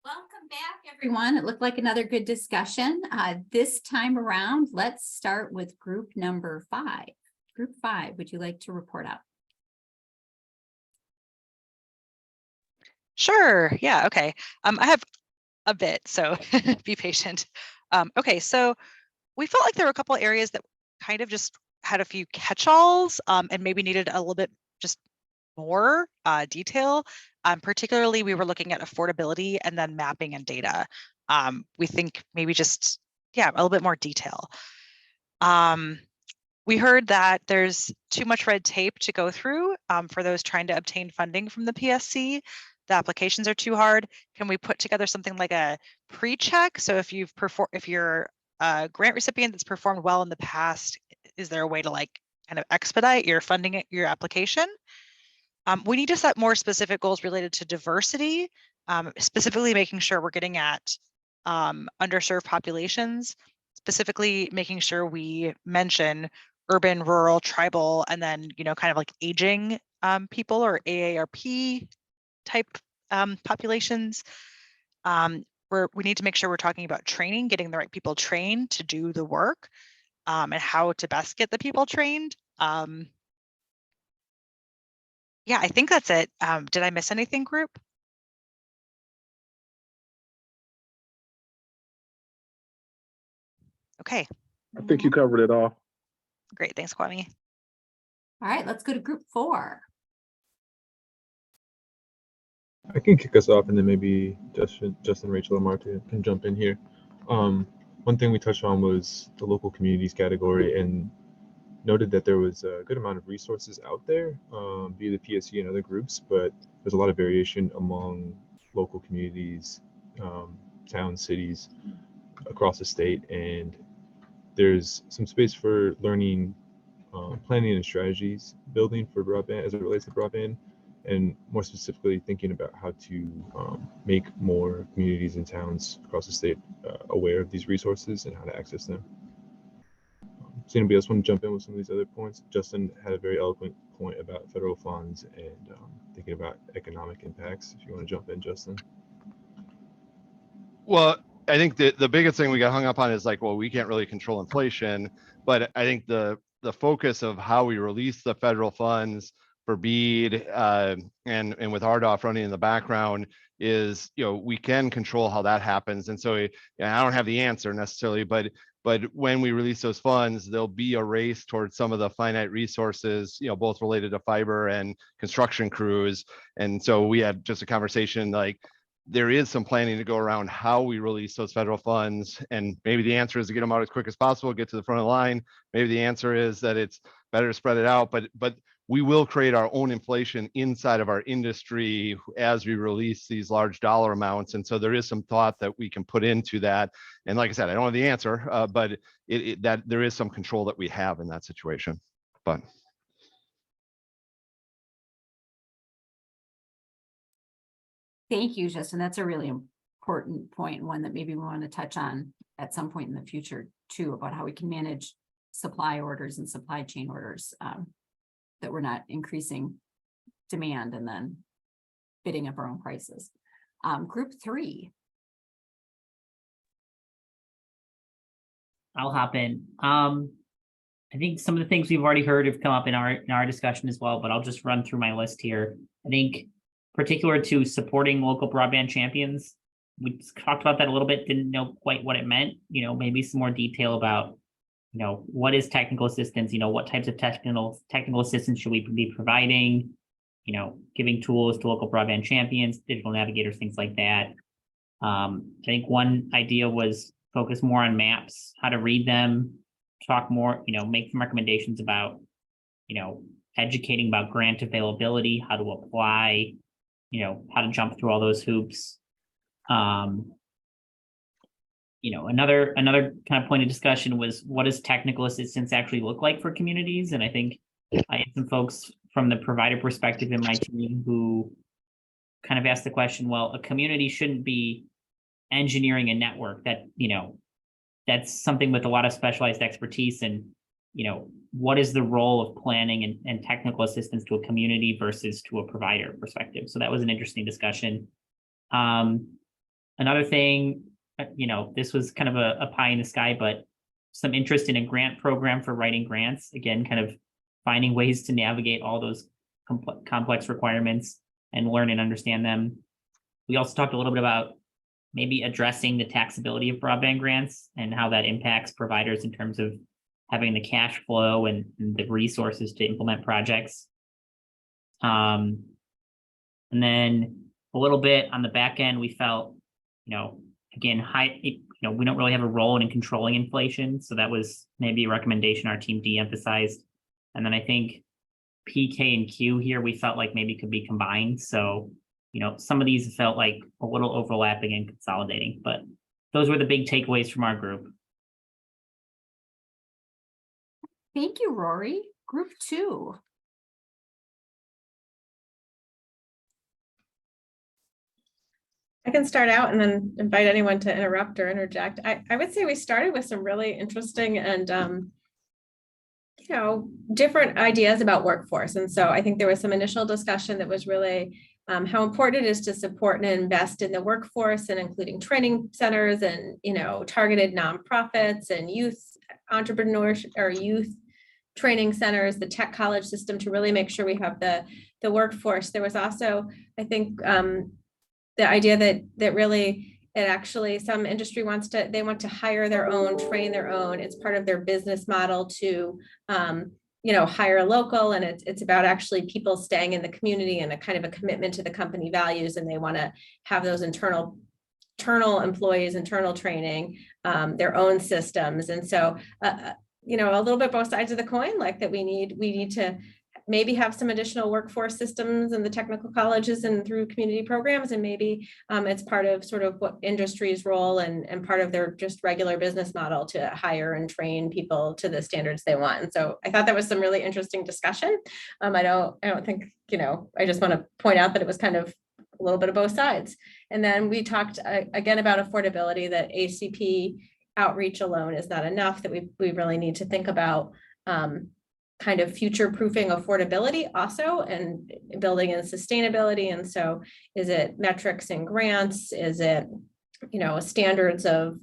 Welcome back, everyone. It looked like another good discussion. This time around, let's start with group number 5. Group 5, would you like to report out? Sure. Yeah. Okay. I have a bit, so be patient. Okay. So we felt like there were a couple of areas that kind of just had a few catch-alls and maybe needed a little bit just more detail. Particularly, we were looking at affordability and then mapping and data. We think maybe just, a little bit more detail. We heard that there's too much red tape to go through for those trying to obtain funding from the PSC. The applications are too hard. Can we put together something like a pre-check? So if you're a grant recipient that's performed well in the past, is there a way to kind of expedite your funding, your application? We need to set more specific goals related to diversity, specifically making sure we're getting at underserved populations, specifically making sure we mention urban, rural, tribal, and then, kind of like aging people or AARP type populations. We need to make sure we're talking about training, getting the right people trained to do the work, and how to best get the people trained. Yeah, I think that's it. Did I miss anything, group? Okay. I think you covered it all. Great, thanks, Kwame. All right, let's go to group 4. I can kick us off, and then maybe Justin, Rachel, or Marta can jump in here. One thing we touched on was the local communities category, and noted that there was a good amount of resources out there, via the PSC and other groups, but there's a lot of variation among local communities, towns, cities across the state, and there's some space for learning, planning and strategies building for broadband as it relates to broadband, and more specifically thinking about how to make more communities and towns across the state aware of these resources and how to access them. Does anybody else want to jump in with some of these other points? Justin had a very eloquent point about federal funds and thinking about economic impacts. If you want to jump in, Justin. Well, I think the biggest thing we got hung up on is like, well, we can't really control inflation, but I think the focus of how we release the federal funds for BEAD and with RDOF running in the background is, we can control how that happens. And so I don't have the answer necessarily, but when we release those funds, there'll be a race towards some of the finite resources, both related to fiber and construction crews. And so we had just a conversation, like, there is some planning to go around how we release those federal funds. And maybe the answer is to get them out as quick as possible, get to the front of the line. Maybe the answer is that it's better to spread it out, but we will create our own inflation inside of our industry as we release these large dollar amounts. And so there is some thought that we can put into that. And like I said, I don't have the answer, but that there is some control that we have in that situation. But Thank you, Justin. That's a really important point, one that maybe we want to touch on at some point in the future too, about how we can manage supply orders and supply chain orders, that we're not increasing demand and then bidding up our own prices. Group 3. I'll hop in. I think some of the things we've already heard have come up in our discussion as well, but I'll just run through my list here. I think particular to supporting local broadband champions, we talked about that a little bit, didn't know quite what it meant, maybe some more detail about, what is technical assistance, what types of technical assistance should we be providing, giving tools to local broadband champions, digital navigators, things like that. I think one idea was focus more on maps, how to read them, talk more, make some recommendations about, educating about grant availability, how to apply, how to jump through all those hoops. Another kind of point of discussion was, what does technical assistance actually look like for communities? And I think I had some folks from the provider perspective in my team who kind of asked the question, well, a community shouldn't be engineering a network that, that's something with a lot of specialized expertise. And, what is the role of planning and technical assistance to a community versus to a provider perspective? So that was an interesting discussion. Another thing, this was kind of a pie in the sky, but some interest in a grant program for writing grants. Again, kind of finding ways to navigate all those complex requirements and learn and understand them. We also talked a little bit about maybe addressing the taxability of broadband grants and how that impacts providers in terms of having the cash flow and the resources to implement projects. And then a little bit on the back end, we felt, again, we don't really have a role in controlling inflation. So that was maybe a recommendation our team de-emphasized. And then I think PK and Q here, we felt like maybe could be combined. So, some of these felt like a little overlapping and consolidating, but those were the big takeaways from our group. Thank you, Rory. Group 2. I can start out and then invite anyone to interrupt or interject. I would say we started with some really interesting and different ideas about workforce. And so I think there was some initial discussion that was really how important it is to support and invest in the workforce, and including training centers and, targeted nonprofits and youth entrepreneurs or youth training centers, the tech college system, to really make sure we have the workforce. There was also, I think, the idea that really It actually, some industry they want to hire their own, train their own. It's part of their business model to, hire local, and it's about actually people staying in the community and a kind of a commitment to the company values, and they want to have those internal employees, internal training, their own systems. And so, a little bit both sides of the coin, like that we need to maybe have some additional workforce systems in the technical colleges and through community programs. And maybe it's part of sort of what industry's role and part of their just regular business model to hire and train people to the standards they want. And so I thought that was some really interesting discussion. I don't think, I just want to point out that it was kind of a little bit of both sides. And then we talked again about affordability, that ACP outreach alone is not enough, that we really need to think about kind of future proofing affordability also, and building in sustainability. And so is it metrics and grants? Is it, standards of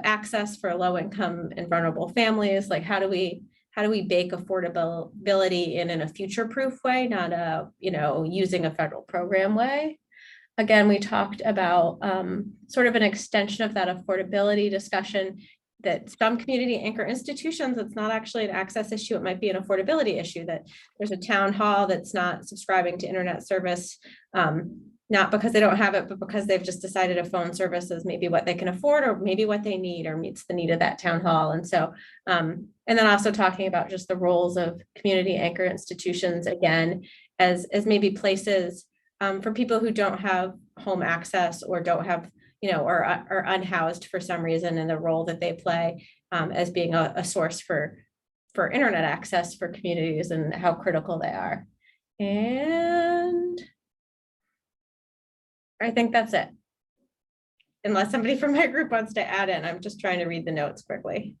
access for low income and vulnerable families? Like how do we bake affordability in a future proof way, not using a federal program way? Again, we talked about sort of an extension of that affordability discussion, that some community anchor institutions, it's not actually an access issue, it might be an affordability issue, that there's a town hall that's not subscribing to internet service, not because they don't have it, but because they've just decided a phone service is maybe what they can afford, or maybe what they need, or meets the need of that town hall. And so, and then also talking about just the roles of community anchor institutions, again, as maybe places for people who don't have home access, or don't have, or are unhoused for some reason, and the role that they play as being a source for internet access for communities, and how critical they are. And I think that's it. Unless somebody from my group wants to add in, I'm just trying to read the notes quickly.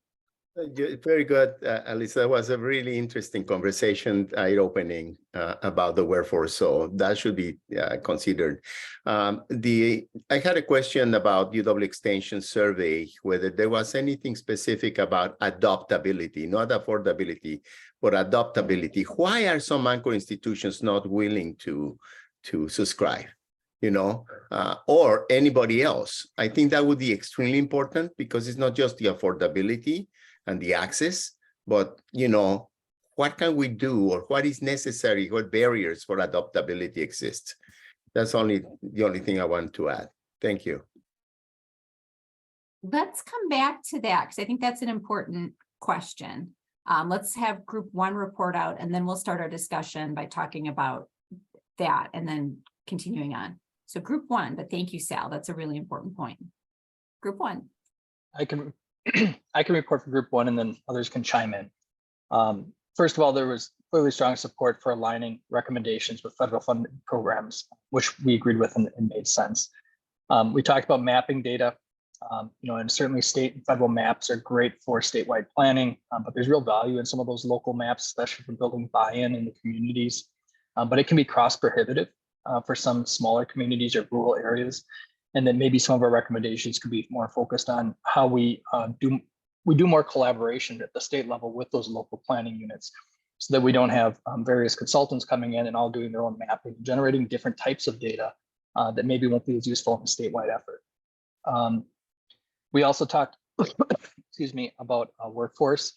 Very good, Alyssa. That was a really interesting conversation, eye-opening about the workforce. So that should be considered. I had a question about UW Extension survey, whether there was anything specific about adoptability, not affordability, but adoptability. Why are some anchor institutions not willing to subscribe? Or anybody else? I think that would be extremely important, because it's not just the affordability and the access, but what can we do, or what is necessary, what barriers for adoptability exist? That's the only thing I want to add. Thank you. Let's come back to that, because I think that's an important question. Let's have group 1 report out, and then we'll start our discussion by talking about that and then continuing on. So group 1, but thank you, Sal. That's a really important point. Group 1. I can report for group 1, and then others can chime in. First of all, there was clearly strong support for aligning recommendations with federal funded programs, which we agreed with and made sense. We talked about mapping data, and certainly state and federal maps are great for statewide planning, but there's real value in some of those local maps, especially for building buy-in in the communities. But it can be cost prohibitive for some smaller communities or rural areas. And then maybe some of our recommendations could be more focused on how we do more collaboration at the state level with those local planning units, so that we don't have various consultants coming in and all doing their own mapping, generating different types of data that maybe won't be as useful in a statewide effort. We also talked, excuse me, about workforce,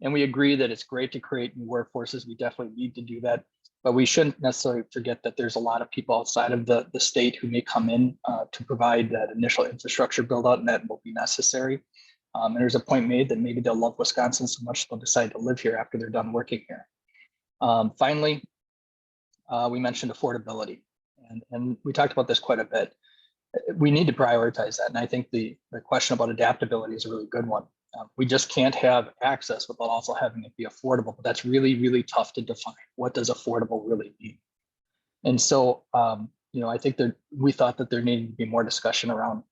and we agree that it's great to create new workforces. We definitely need to do that. But we shouldn't necessarily forget that there's a lot of people outside of the state who may come in to provide that initial infrastructure build out, and that will be necessary. And there's a point made that maybe they'll love Wisconsin so much they'll decide to live here after they're done working here. Finally, we mentioned affordability, and we talked about this quite a bit. We need to prioritize that. And I think the question about adaptability is a really good one. We just can't have access without also having it be affordable, but that's really, really tough to define. What does affordable really mean? And so, I think that we thought that there needed to be more discussion around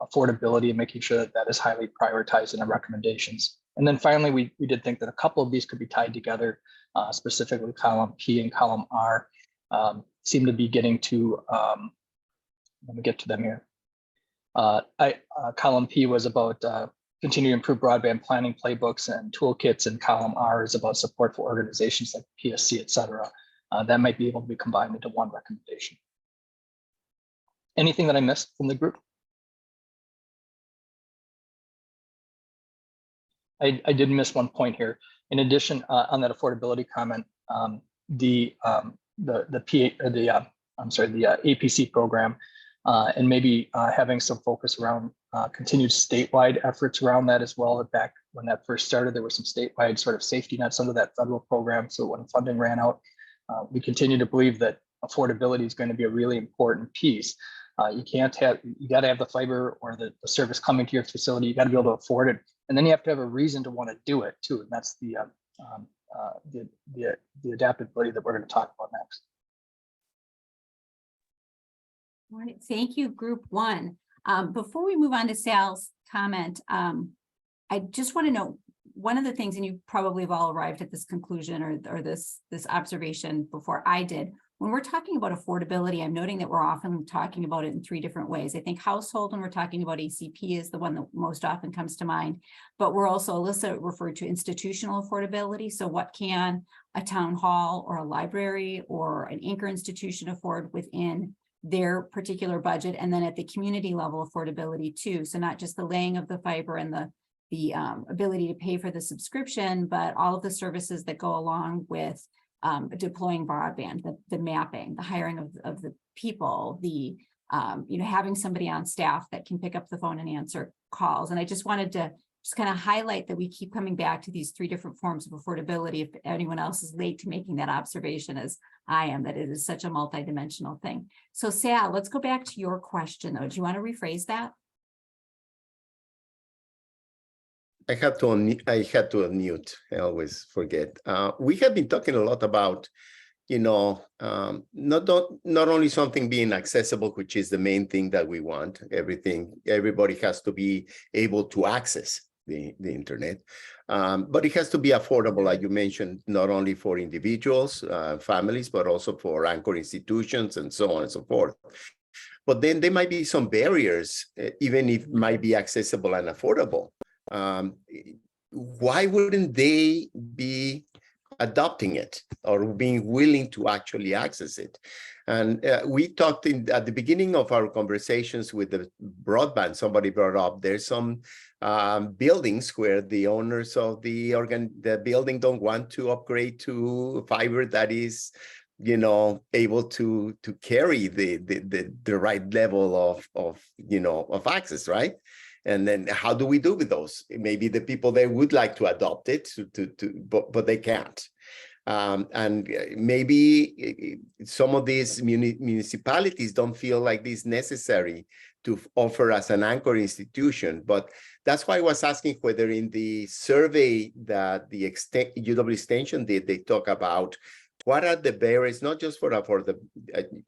affordability and making sure that that is highly prioritized in our recommendations. And then finally, we did think that a couple of these could be tied together, specifically column P and column R seem to be getting to, let me get to them here. Column P was about continue to improve broadband planning playbooks and toolkits, and column R is about support for organizations like PSC, et cetera. That might be able to be combined into one recommendation. Anything that I missed from the group? I did miss one point here. In addition, on that affordability comment, the APC program, and maybe having some focus around continued statewide efforts around that as well. Back when that first started, there was some statewide sort of safety nets under that federal program. So when funding ran out, we continue to believe that affordability is going to be a really important piece. You got to have the fiber or the service coming to your facility. You got to be able to afford it, and then you have to have a reason to want to do it too. And that's the adaptability that we're going to talk about next. All right, thank you, Group 1. Before we move on to Sal's comment, I just want to know one of the things, and you probably have all arrived at this conclusion or this observation before I did. When we're talking about affordability, I'm noting that we're often talking about it in 3 different ways. I think household, when we're talking about ACP, is the one that most often comes to mind. But we're also, Alyssa referred to institutional affordability. So what can a town hall or a library or an anchor institution afford within their particular budget? And then at the community level, affordability too. So not just the laying of the fiber and the ability to pay for the subscription, but all of the services that go along with deploying broadband, the mapping, the hiring of the people, the having somebody on staff that can pick up the phone and answer calls. And I just wanted to just kind of highlight that we keep coming back to these 3 different forms of affordability. If anyone else is late to making that observation, as I am, that it is such a multidimensional thing. So Sal, let's go back to your question though. Do you want to rephrase that? I had to unmute. I always forget. We have been talking a lot about, not only something being accessible, which is the main thing that we want. Everybody has to be able to access the internet, but it has to be affordable, like you mentioned, not only for individuals, families, but also for anchor institutions and so on and so forth. But then there might be some barriers, even if it might be accessible and affordable. Why wouldn't they be adopting it or being willing to actually access it? And we talked at the beginning of our conversations with the broadband, somebody brought up there's some buildings where the owners of the building don't want to upgrade to fiber that is able to carry the right level of access, right? And then how do we do with those? Maybe the people there would like to adopt it, but they can't. And maybe some of these municipalities don't feel like this necessary to offer as an anchor institution. But that's why I was asking whether in the survey that the UW Extension did, they talk about what are the barriers, not just for the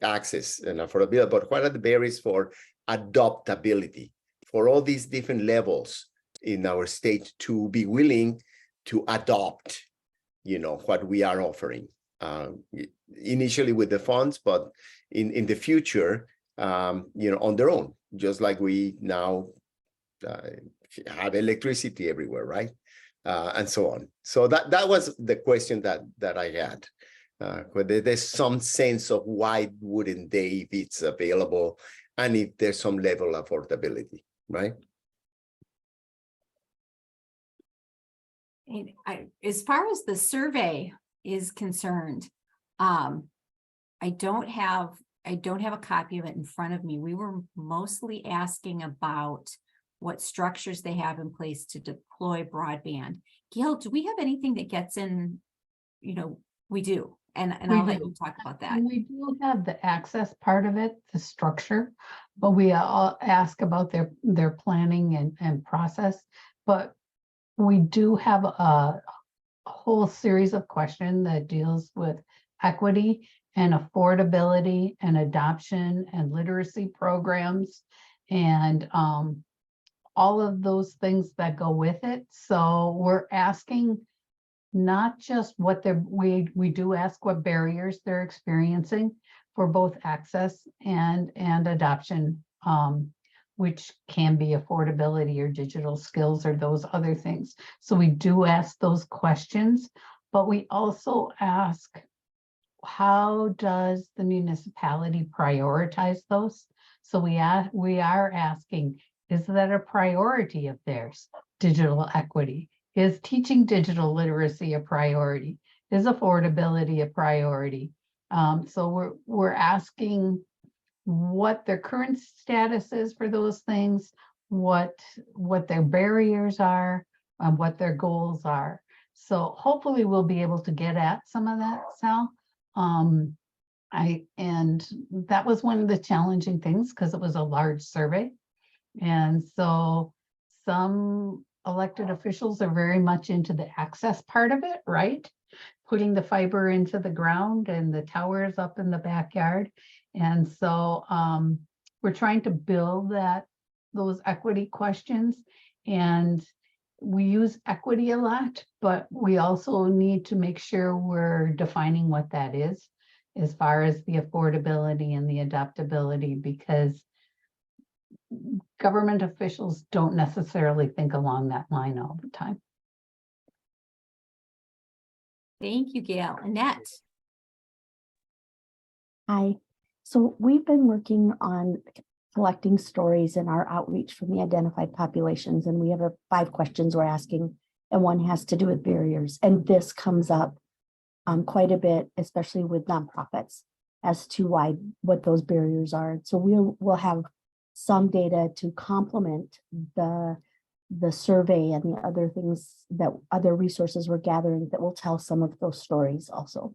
access and affordability, but what are the barriers for adoptability? For all these different levels in our state to be willing to adopt, what we are offering, initially with the funds, but in the future, on their own, just like we now have electricity everywhere, right? And so on. So that was the question that I had. Whether there's some sense of why wouldn't they, if it's available, and if there's some level of affordability. Right. And as far as the survey is concerned, I don't have a copy of it in front of me. We were mostly asking about what structures they have in place to deploy broadband. Gail, do we have anything that gets in? We do. And I'll let you talk about that. We do have the access part of it, the structure, but we all ask about their planning and process. But we do have a whole series of questions that deals with equity and affordability and adoption and literacy programs and all of those things that go with it. So we're asking not just what we do ask what barriers they're experiencing for both access and adoption, which can be affordability or digital skills or those other things. So we do ask those questions, but we also ask, how does the municipality prioritize those? So we are asking, is that a priority of theirs, digital equity? is teaching digital literacy a priority? Is affordability a priority? So we're asking what their current status is for those things, what their barriers are, what their goals are. So hopefully we'll be able to get at some of that, Sal. And that was one of the challenging things because it was a large survey. And so some elected officials are very much into the access part of it, right? Putting the fiber into the ground and the towers up in the backyard. And so we're trying to build those equity questions. And we use equity a lot, but we also need to make sure we're defining what that is as far as the affordability and the adaptability, because government officials don't necessarily think along that line all the time. Thank you, Gail. Annette. Hi. So we've been working on collecting stories in our outreach from the identified populations, and we have 5 questions we're asking, and one has to do with barriers. And this comes up quite a bit, especially with nonprofits, as to what those barriers are. So we'll have some data to complement the survey and the other things, that other resources we're gathering, that will tell some of those stories also.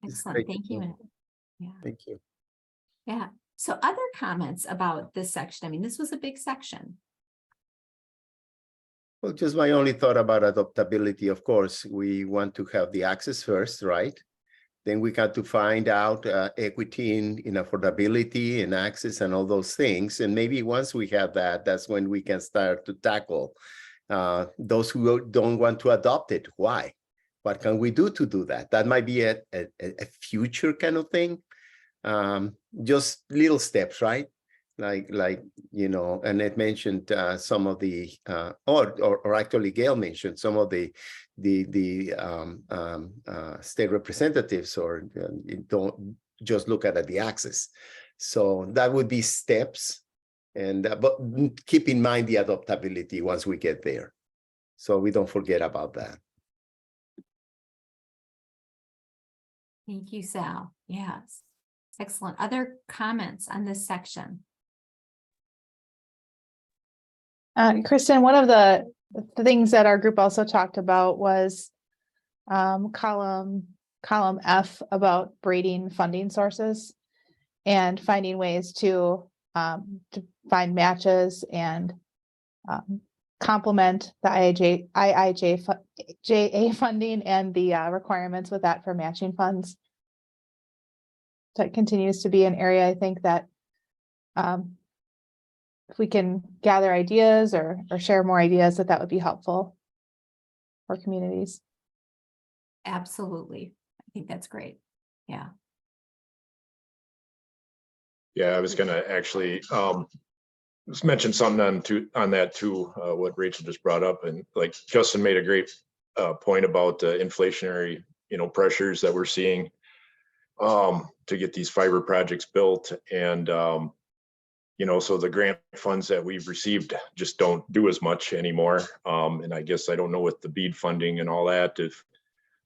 Excellent. Thank you. Yeah. Thank you. Yeah. So other comments about this section? I mean, this was a big section. Well, just my only thought about adaptability. Of course, we want to have the access first, right? Then we got to find out equity in affordability and access and all those things. And maybe once we have that, that's when we can start to tackle those who don't want to adopt it. Why? What can we do to do that? That might be a future kind of thing. Just little steps, right? Like you know, and it mentioned some of the, or actually Gail mentioned some of the state representatives, or don't just look at the access. So that would be steps, and but keep in mind the adaptability once we get there, so we don't forget about that. Thank you, Sal. Yes. Excellent. Other comments on this section? Kristen, one of the things that our group also talked about was column F about braiding funding sources and finding ways to find matches and complement the IIJA funding and the requirements with that for matching funds. So it continues to be an area, I think, that if we can gather ideas or share more ideas, that would be helpful for communities. Absolutely. I think that's great. Yeah. Yeah, I was gonna actually just mention something on that too, what Rachel just brought up, and like Justin made a great point about the inflationary, pressures that we're seeing to get these fiber projects built, and so the grant funds that we've received just don't do as much anymore. And I guess I don't know with the BEAD funding and all that, if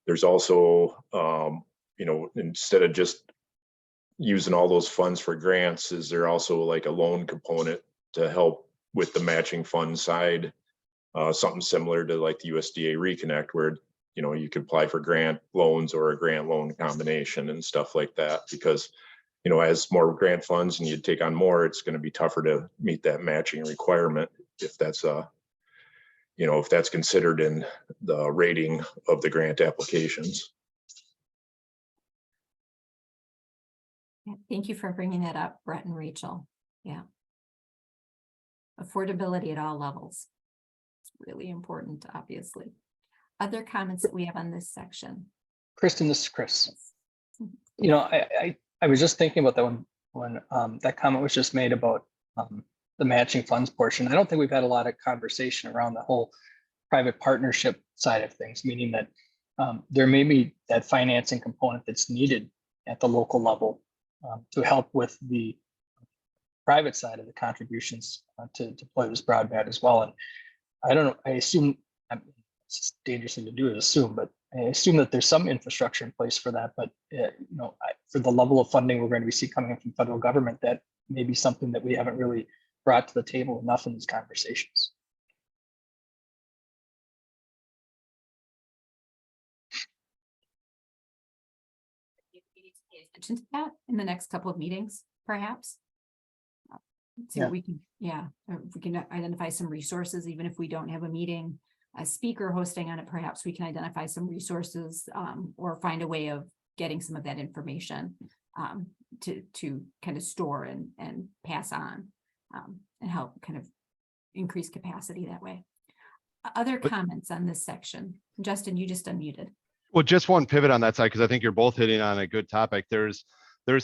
there's also instead of just using all those funds for grants, is there also like a loan component to help with the matching fund side, something similar to like the USDA Reconnect, where you could apply for grant loans or a grant loan combination and stuff like that, because as more grant funds and you take on more, it's going to be tougher to meet that matching requirement if that's if that's considered in the rating of the grant applications. Thank you for bringing that up, Brett and Rachel. Yeah. Affordability at all levels. It's really important, obviously. Other comments that we have on this section? Kristen, this is Chris. I was just thinking about that when that comment was just made about the matching funds portion. I don't think we've had a lot of conversation around the whole private partnership side of things, meaning that there may be that financing component that's needed at the local level to help with the private side of the contributions to deploy this broadband as well. And I don't know, I assume, it's a dangerous thing to do is assume, but I assume that there's some infrastructure in place for that. But for the level of funding we're going to be see coming from federal government, that may be something that we haven't really brought to the table enough in these conversations. You need to pay attention to that in the next couple of meetings, perhaps. See Yeah. what we can, or if we can identify some resources, even if we don't have a meeting, a speaker hosting on it, perhaps we can identify some resources or find a way of getting some of that information to kind of store and pass on and help kind of increase capacity that way. Other comments on this section? Justin, you just unmuted. Well, just one pivot on that side, because I think you're both hitting on a good topic. There's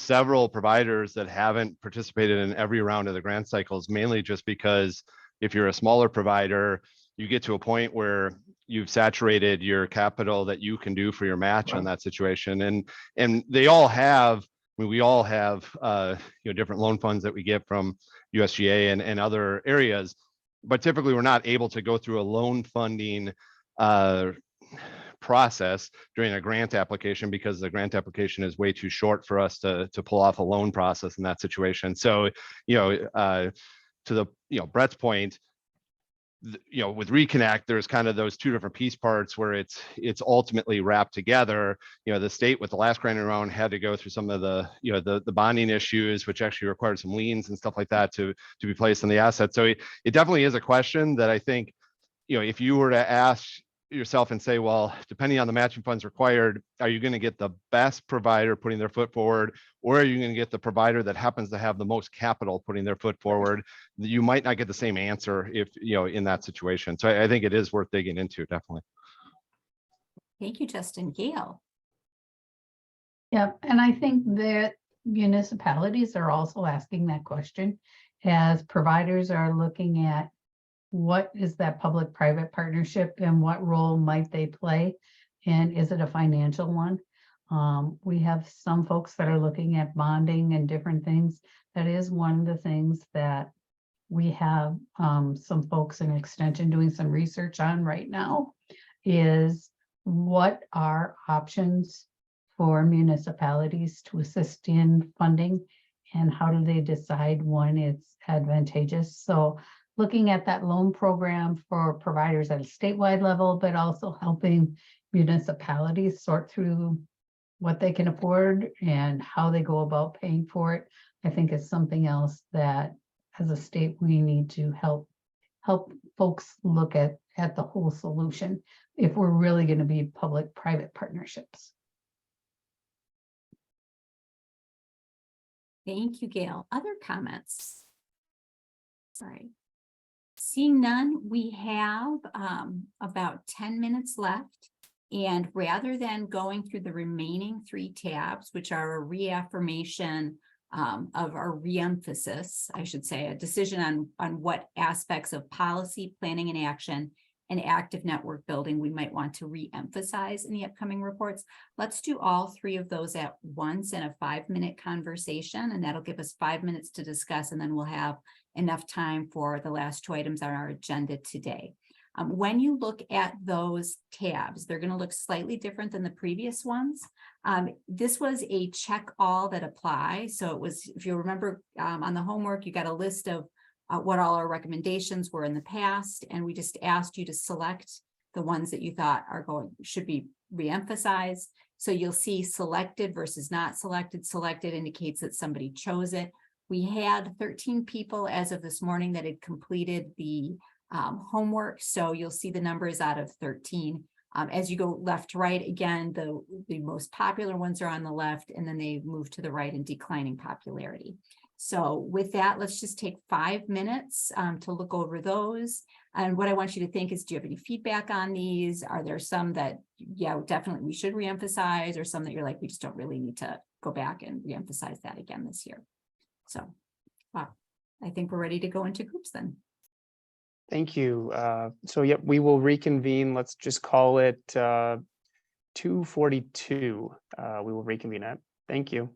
several providers that haven't participated in every round of the grant cycles, mainly just because if you're a smaller provider, you get to a point where you've saturated your capital that you can do for your match on that situation. And they all have, I mean, we all have different loan funds that we get from USGA and other areas, but typically we're not able to go through a loan funding process during a grant application because the grant application is way too short for us to pull off a loan process in that situation. So, to the, Brett's point, with Reconnect, there's kind of those two different piece parts where it's ultimately wrapped together. The state with the last grant round had to go through some of the, the bonding issues, which actually required some liens and stuff like that to be placed on the asset. So it definitely is a question that I think, if you were to ask yourself and say, well, depending on the matching funds required, are you going to get the best provider putting their foot forward, or are you going to get the provider that happens to have the most capital putting their foot forward? You might not get the same answer if, in that situation. So I think it is worth digging into, definitely. Thank you, Justin. Gail. Yep, and I think that municipalities are also asking that question as providers are looking at what is that public-private partnership and what role might they play? And is it a financial one? We have some folks that are looking at bonding and different things. That is one of the things that we have some folks in Extension doing some research on right now is what are options for municipalities to assist in funding and how do they decide when it's advantageous? So looking at that loan program for providers at a statewide level, but also helping municipalities sort through what they can afford and how they go about paying for it, I think is something else that as a state, we need to help folks look at the whole solution if we're really going to be public-private partnerships. Thank you, Gail. Other comments? Sorry. Seeing none, we have about 10 minutes left. And rather than going through the remaining 3 tabs, which are a reaffirmation of our reemphasis, I should say, a decision on what aspects of policy, planning and action and active network building we might want to reemphasize in the upcoming reports. Let's do all 3 of those at once in a 5-minute conversation, and that'll give us 5 minutes to discuss, and then we'll have enough time for the last 2 items on our agenda today. When you look at those tabs, they're going to look slightly different than the previous ones. This was a check all that apply. So it was, if you remember on the homework, you got a list of what all our recommendations were in the past, and we just asked you to select the ones that you thought should be reemphasized. So you'll see selected versus not selected. Selected indicates that somebody chose it. We had 13 people as of this morning that had completed the homework. So you'll see the numbers out of 13. As you go left to right, again, the most popular ones are on the left, and then they move to the right in declining popularity. So with that, let's just take 5 minutes to look over those. And what I want you to think is, do you have any feedback on these? Are there some that, yeah, definitely we should reemphasize, or some that you're like, we just don't really need to go back and reemphasize that again this year? So I think we're ready to go into groups then. Thank you. So yep, we will reconvene. Let's just call it 2:42. We will reconvene at. Thank you.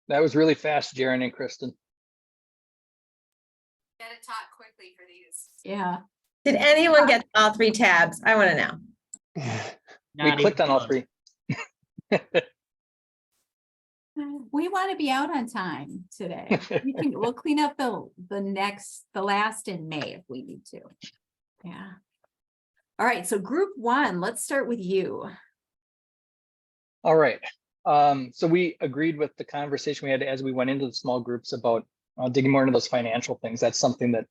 That was really fast, Jaren and Kristen. Gotta talk quickly for these. Yeah. Did anyone get all 3 tabs? I want to know. We clicked on all 3. We want to be out on time today. We'll clean up the last in May if we need to. Yeah. All right, so group 1, let's start with you. All right. So we agreed with the conversation we had as we went into the small groups about digging more into those financial things. That's something that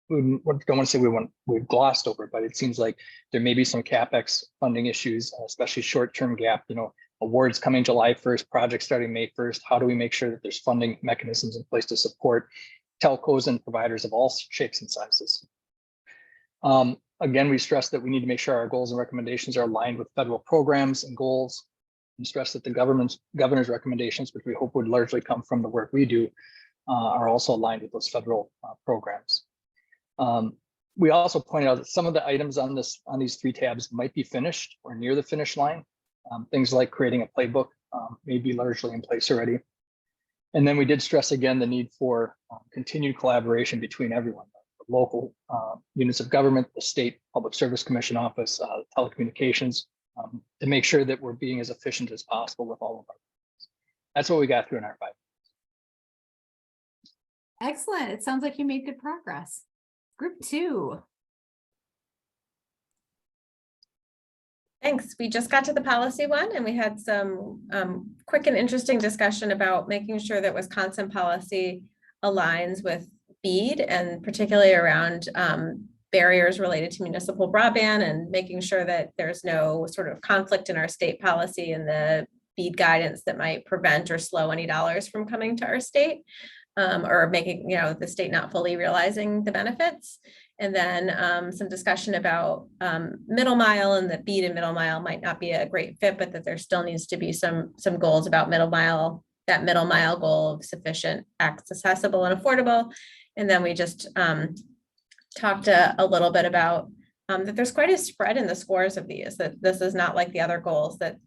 we don't want to say we've glossed over, but it seems like there may be some CapEx funding issues, especially short-term gap, awards coming July 1st, projects starting May 1st. How do we make sure that there's funding mechanisms in place to support telcos and providers of all shapes and sizes? Again, we stress that we need to make sure our goals and recommendations are aligned with federal programs and goals, and stress that the governor's recommendations, which we hope would largely come from the work we do, are also aligned with those federal programs. We also pointed out that some of the items on these 3 tabs might be finished or near the finish line. Things like creating a playbook may be largely in place already. And then we did stress again the need for continued collaboration between everyone, the local units of government, the state public service commission office, telecommunications, to make sure that we're being as efficient as possible with all of our. That's what we got through in our 5. Excellent. It sounds like you made good progress. Group 2. Thanks. We just got to the policy one and we had some quick and interesting discussion about making sure that Wisconsin policy aligns with BEAD and particularly around barriers related to municipal broadband and making sure that there's no sort of conflict in our state policy and the BEAD guidance that might prevent or slow any dollars from coming to our state or making, the state not fully realizing the benefits. And then some discussion about middle mile and that BEAD and middle mile might not be a great fit, but that there still needs to be some goals about middle mile, that middle mile goal of sufficient, accessible and affordable. And then we just talked a little bit about that there's quite a spread in the scores of these, that this is not like the other goals that,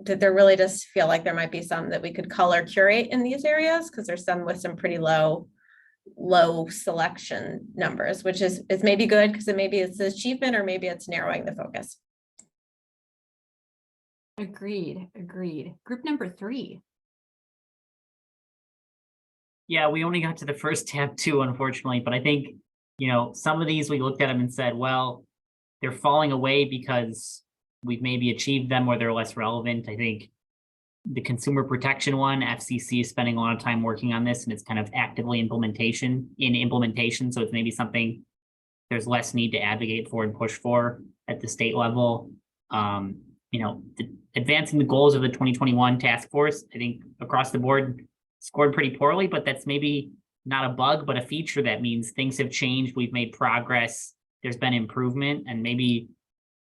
that there really does feel like there might be some that we could color curate in these areas because there's some with some pretty low selection numbers, which is maybe good because maybe it's achievement or maybe it's narrowing the focus. Agreed. Group number 3. Yeah, we only got to the first tab 2, unfortunately, but I think, some of these we looked at them and said, well, they're falling away because we've maybe achieved them or they're less relevant. I think the consumer protection one, FCC is spending a lot of time working on this and it's kind of actively implementation. So it's maybe something there's less need to advocate for and push for at the state level. Advancing the goals of the 2021 task force, I think across the board scored pretty poorly, but that's maybe not a bug, but a feature that means things have changed. We've made progress. There's been improvement, and maybe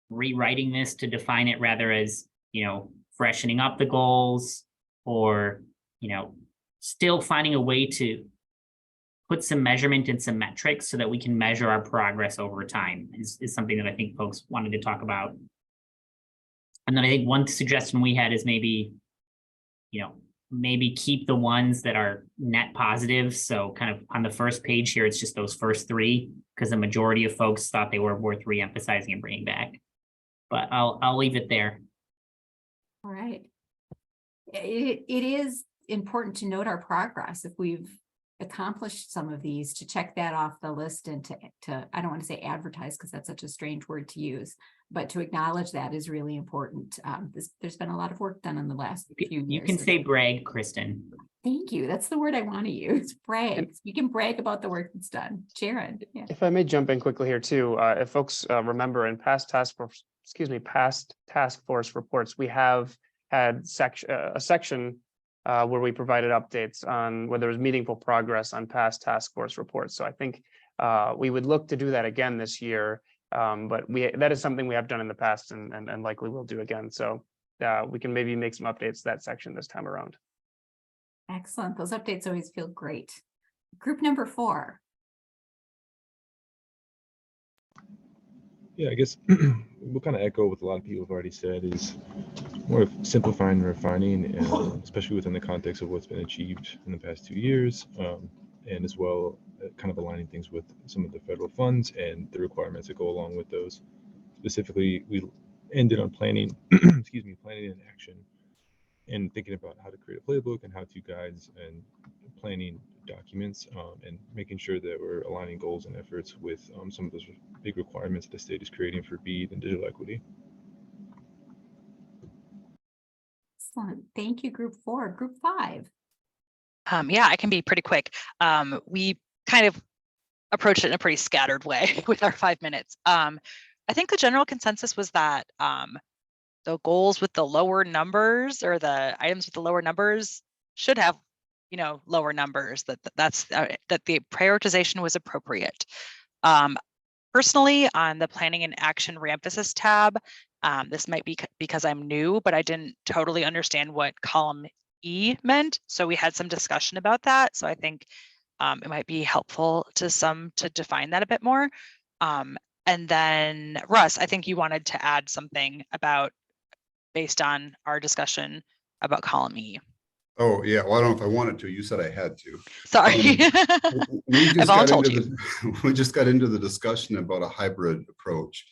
rewriting this to define it rather as, freshening up the goals or, still finding a way to put some measurement and some metrics so that we can measure our progress over time is something that I think folks wanted to talk about. And then I think one suggestion we had is maybe keep the ones that are net positive. So kind of on the first page here, it's just those first 3, because the majority of folks thought they were worth re-emphasizing and bringing back. But I'll leave it there. All right. It is important to note our progress. If we've accomplished some of these, to check that off the list and to I don't want to say advertise because that's such a strange word to use, but to acknowledge that is really important. There's been a lot of work done in the last few years. You can say brag, Kristen. Thank you. That's the word I want to use. Brag. You can brag about the work that's done. Jared. Yeah. If I may jump in quickly here too, if folks remember in past task force reports, we have had a section where we provided updates on whether there was meaningful progress on past task force reports. So I think we would look to do that again this year, but that is something we have done in the past and likely will do again. So we can maybe make some updates to that section this time around. Excellent. Those updates always feel great. Group number 4. Yeah, I guess we'll kind of echo what a lot of people have already said is more of simplifying and refining, and especially within the context of what's been achieved in the past 2 years, and as well kind of aligning things with some of the federal funds and the requirements that go along with those. Specifically, we ended on planning, excuse me, planning and action, and thinking about how to create a playbook and how-to guides and planning documents, and making sure that we're aligning goals and efforts with some of those big requirements that the state is creating for BEAD and digital equity. Excellent. Thank you, Group 4. Group 5. Yeah, I can be pretty quick. We kind of approached it in a pretty scattered way with our 5 minutes. I think the general consensus was that the goals with the lower numbers, or the items with the lower numbers, should have, lower numbers. That the prioritization was appropriate. Personally, on the planning and action reemphasis tab, this might be because I'm new, but I didn't totally understand what column E meant. So we had some discussion about that. So I think it might be helpful to some to define that a bit more. And then Russ, I think you wanted to add something about, based on our discussion about column E. Oh, yeah. Well, I don't know if I wanted to. You said I had to. Sorry. We just I've got into you. we just got into the discussion about a hybrid approach.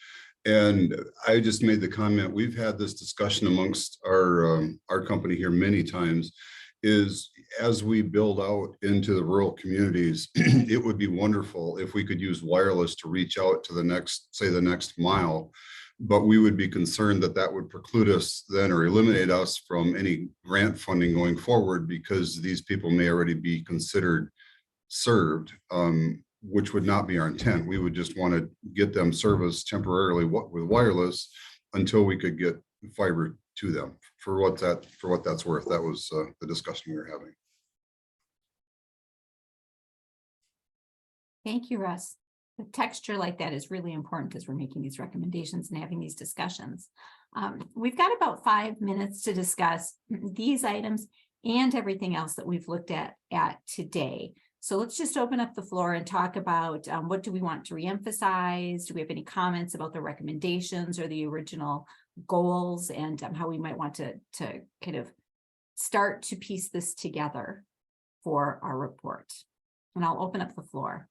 And I just made the comment, we've had this discussion amongst our company here many times, is as we build out into the rural communities, it would be wonderful if we could use wireless to reach out to the next mile. But we would be concerned that that would preclude us then, or eliminate us from any grant funding going forward, because these people may already be considered served, which would not be our intent. We would just want to get them service temporarily with wireless until we could get fiber to them. For what that's worth, that was the discussion we were having. Thank you, Russ. The texture like that is really important as we're making these recommendations and having these discussions. We've got about 5 minutes to discuss these items and everything else that we've looked at today. So let's just open up the floor and talk about what do we want to reemphasize? Do we have any comments about the recommendations or the original goals, and how we might want to kind of start to piece this together for our report? And I'll open up the floor.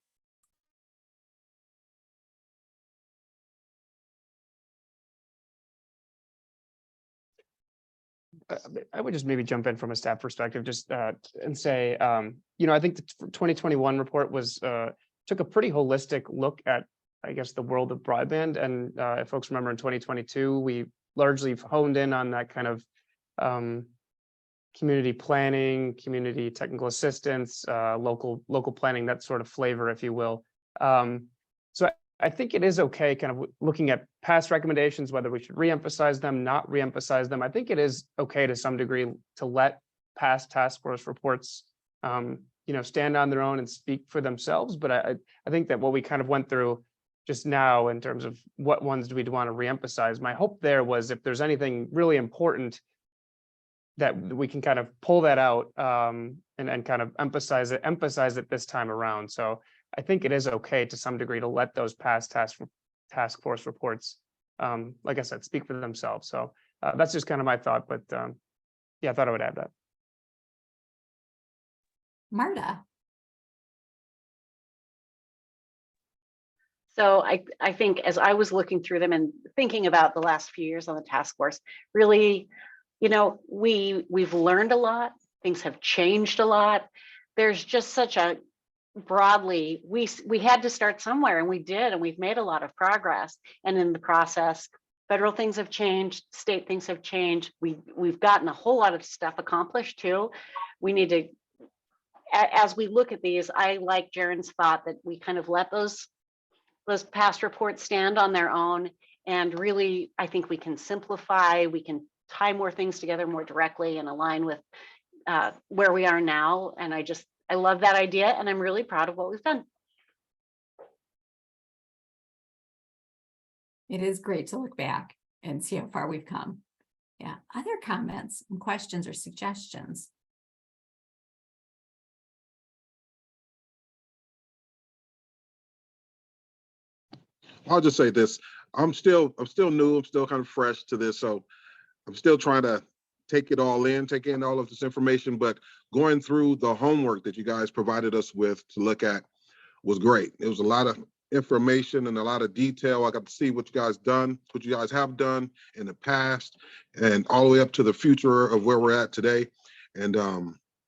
I would just maybe jump in from a staff perspective, just and say, I think the 2021 report was took a pretty holistic look at, I guess, the world of broadband. And if folks remember, in 2022, we largely honed in on that kind of community planning, community technical assistance, local planning, that sort of flavor, if you will. So I think it is okay kind of looking at past recommendations, whether we should reemphasize them, not reemphasize them. I think it is okay to some degree to let past task force reports, stand on their own and speak for themselves. But I think that what we kind of went through just now in terms of what ones do we want to reemphasize, my hope there was if there's anything really important that we can kind of pull that out and kind of emphasize it this time around. So I think it is okay to some degree to let those past task force reports, like I said, speak for themselves. So that's just kind of my thought, but yeah, I thought I would add that. Marta. So I think as I was looking through them and thinking about the last few years on the task force, really, we've learned a lot. Things have changed a lot. There's just such a broadly, we had to start somewhere, and we did, and we've made a lot of progress. And in the process, federal things have changed, state things have changed. We've gotten a whole lot of stuff accomplished too. We need to, as we look at these, I like Jaren's thought that we kind of let those past reports stand on their own. And really, I think we can simplify, we can tie more things together more directly and align with where we are now. And I love that idea, and I'm really proud of what we've done. It is great to look back and see how far we've come. Yeah. Other comments and questions or suggestions? I'll just say this. I'm still new. I'm still kind of fresh to this. So I'm still trying to take it all in, take in all of this information, but going through the homework that you guys provided us with to look at was great. It was a lot of information and a lot of detail. I got to see what you guys have done in the past and all the way up to the future of where we're at today. And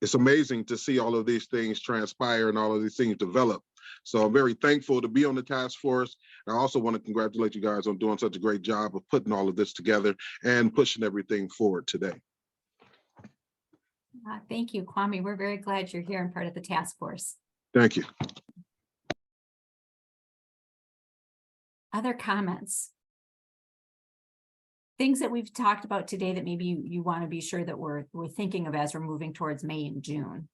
it's amazing to see all of these things transpire and all of these things develop. So I'm very thankful to be on the task force. And I also want to congratulate you guys on doing such a great job of putting all of this together and pushing everything forward today. Thank you, Kwame. We're very glad you're here and part of the task force. Thank you. Other comments? Things that we've talked about today that maybe you want to be sure that we're thinking of as we're moving towards May and June.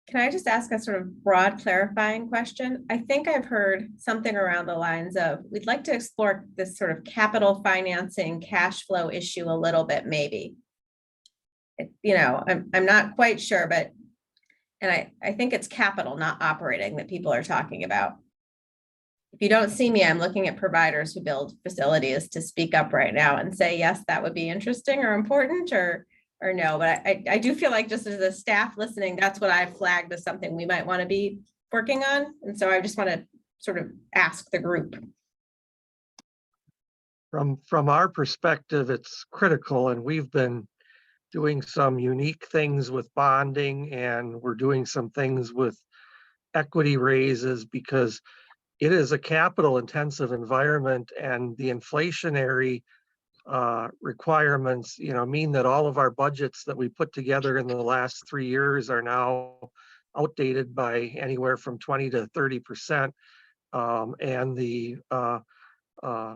Can I just ask a sort of broad clarifying question? I think I've heard something around the lines of, we'd like to explore this sort of capital financing cash flow issue a little bit, maybe. I'm not quite sure, but, and I think it's capital, not operating, that people are talking about. If you don't see me, I'm looking at providers who build facilities to speak up right now and say, yes, that would be interesting or important, or no, but I do feel like just as a staff listening, that's what I've flagged as something we might want to be working on. And so I just want to sort of ask the group. From our perspective, it's critical, and we've been doing some unique things with bonding, and we're doing some things with equity raises because it is a capital intensive environment, and the inflationary requirements, mean that all of our budgets that we put together in the last 3 years are now outdated by anywhere from 20 to 30%. And the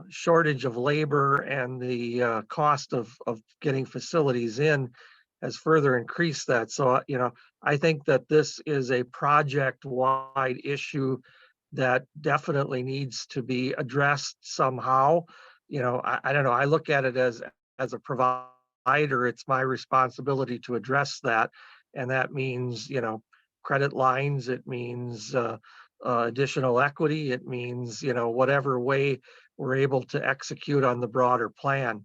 shortage of labor and the cost of getting facilities in has further increased that. So, I think that this is a project-wide issue that definitely needs to be addressed somehow. I don't know, I look at it as a provider, it's my responsibility to address that. And that means, credit lines, it means additional equity, it means, whatever way we're able to execute on the broader plan.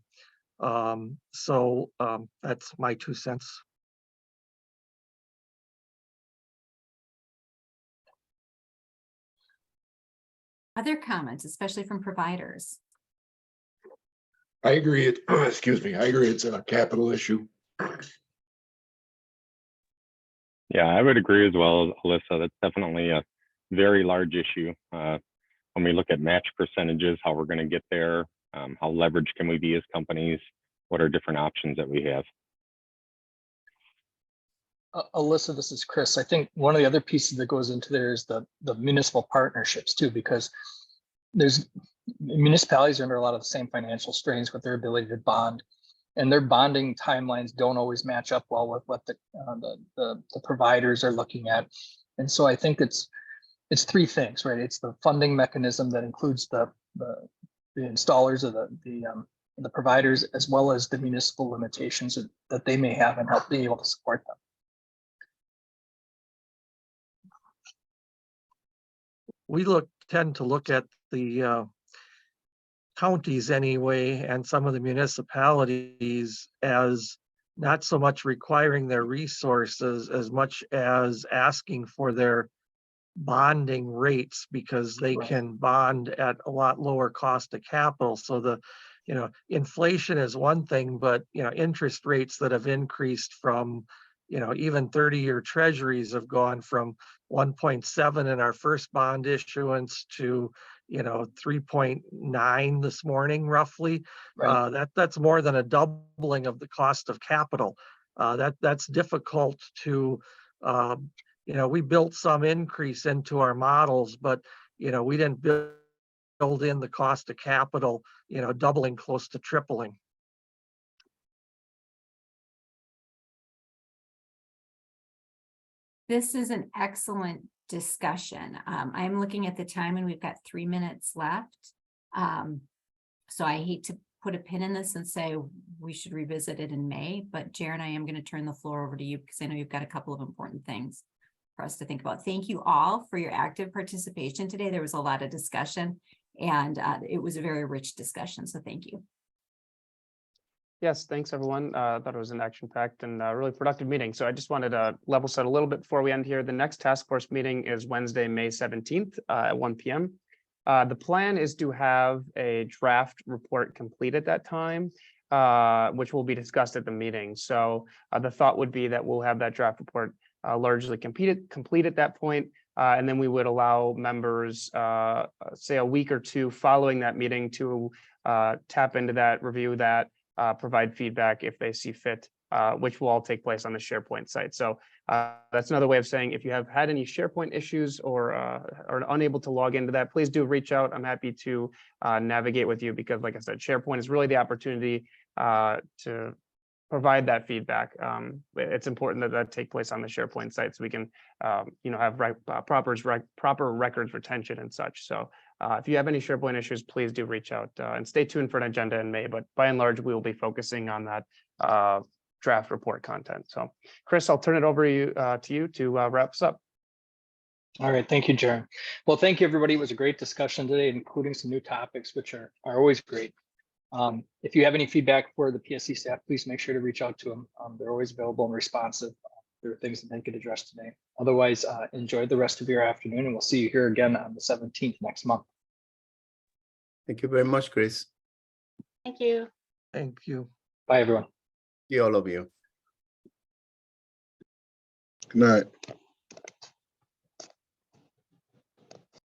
So that's my 2 cents. Other comments, especially from providers? I agree. Excuse me. I agree. It's a capital issue. Yeah, I would agree as well, Alyssa. That's definitely a very large issue. When we look at match percentages, how we're going to get there, how leveraged can we be as companies, what are different options that we have? Alyssa, this is Chris. I think one of the other pieces that goes into there is the municipal partnerships too, because there's municipalities are under a lot of the same financial strains with their ability to bond, and their bonding timelines don't always match up well with what the providers are looking at. And so I think it's 3 things, right? It's the funding mechanism that includes the installers of the providers, as well as the municipal limitations that they may have and help be able to support them. We tend to look at the counties anyway, and some of the municipalities as not so much requiring their resources as much as asking for their bonding rates, because they can bond at a lot lower cost of capital. So inflation is one thing, but interest rates that have increased from even 30-year treasuries have gone from 1.7 in our first bond issuance to 3.9 this morning, roughly. Right. That's more than a doubling of the cost of capital. That's difficult to, we built some increase into our models, but we didn't build in the cost of capital, doubling, close to tripling. This is an excellent discussion. I'm looking at the time and we've got 3 minutes left. So I hate to put a pin in this and say we should revisit it in May, but Jaron, I am going to turn the floor over to you because I know you've got a couple of important things. for us to think about. Thank you all for your active participation today. There was a lot of discussion and it was a very rich discussion. So thank you. Yes, thanks, everyone. I thought it was an action-packed and really productive meeting. So I just wanted to level set a little bit before we end here. The next task force meeting is Wednesday, May 17th at 1 p.m. The plan is to have a draft report complete at that time, which will be discussed at the meeting. So the thought would be that we'll have that draft report largely complete at that point. And then we would allow members, say a week or two following that meeting to tap into that, review that, provide feedback if they see fit, which will all take place on the SharePoint site. So that's another way of saying if you have had any SharePoint issues or are unable to log into that, please do reach out. I'm happy to navigate with you because, like I said, SharePoint is really the opportunity to provide that feedback. It's important that that take place on the SharePoint site so we can, have proper records retention and such. So if you have any SharePoint issues, please do reach out and stay tuned for an agenda in May. But by and large, we will be focusing on that draft report content. So, Chris, I'll turn it over to you to wrap us up. All right, thank you, Jaron. Well, thank you, everybody. It was a great discussion today, including some new topics, which are always great. If you have any feedback for the PSC staff, please make sure to reach out to them. They're always available and responsive. There are things that they could address today. Otherwise, enjoy the rest of your afternoon, and we'll see you here again on the 17th next month. Thank you very much, Chris. Thank you. Thank you. Bye, everyone. See all of you. Good night.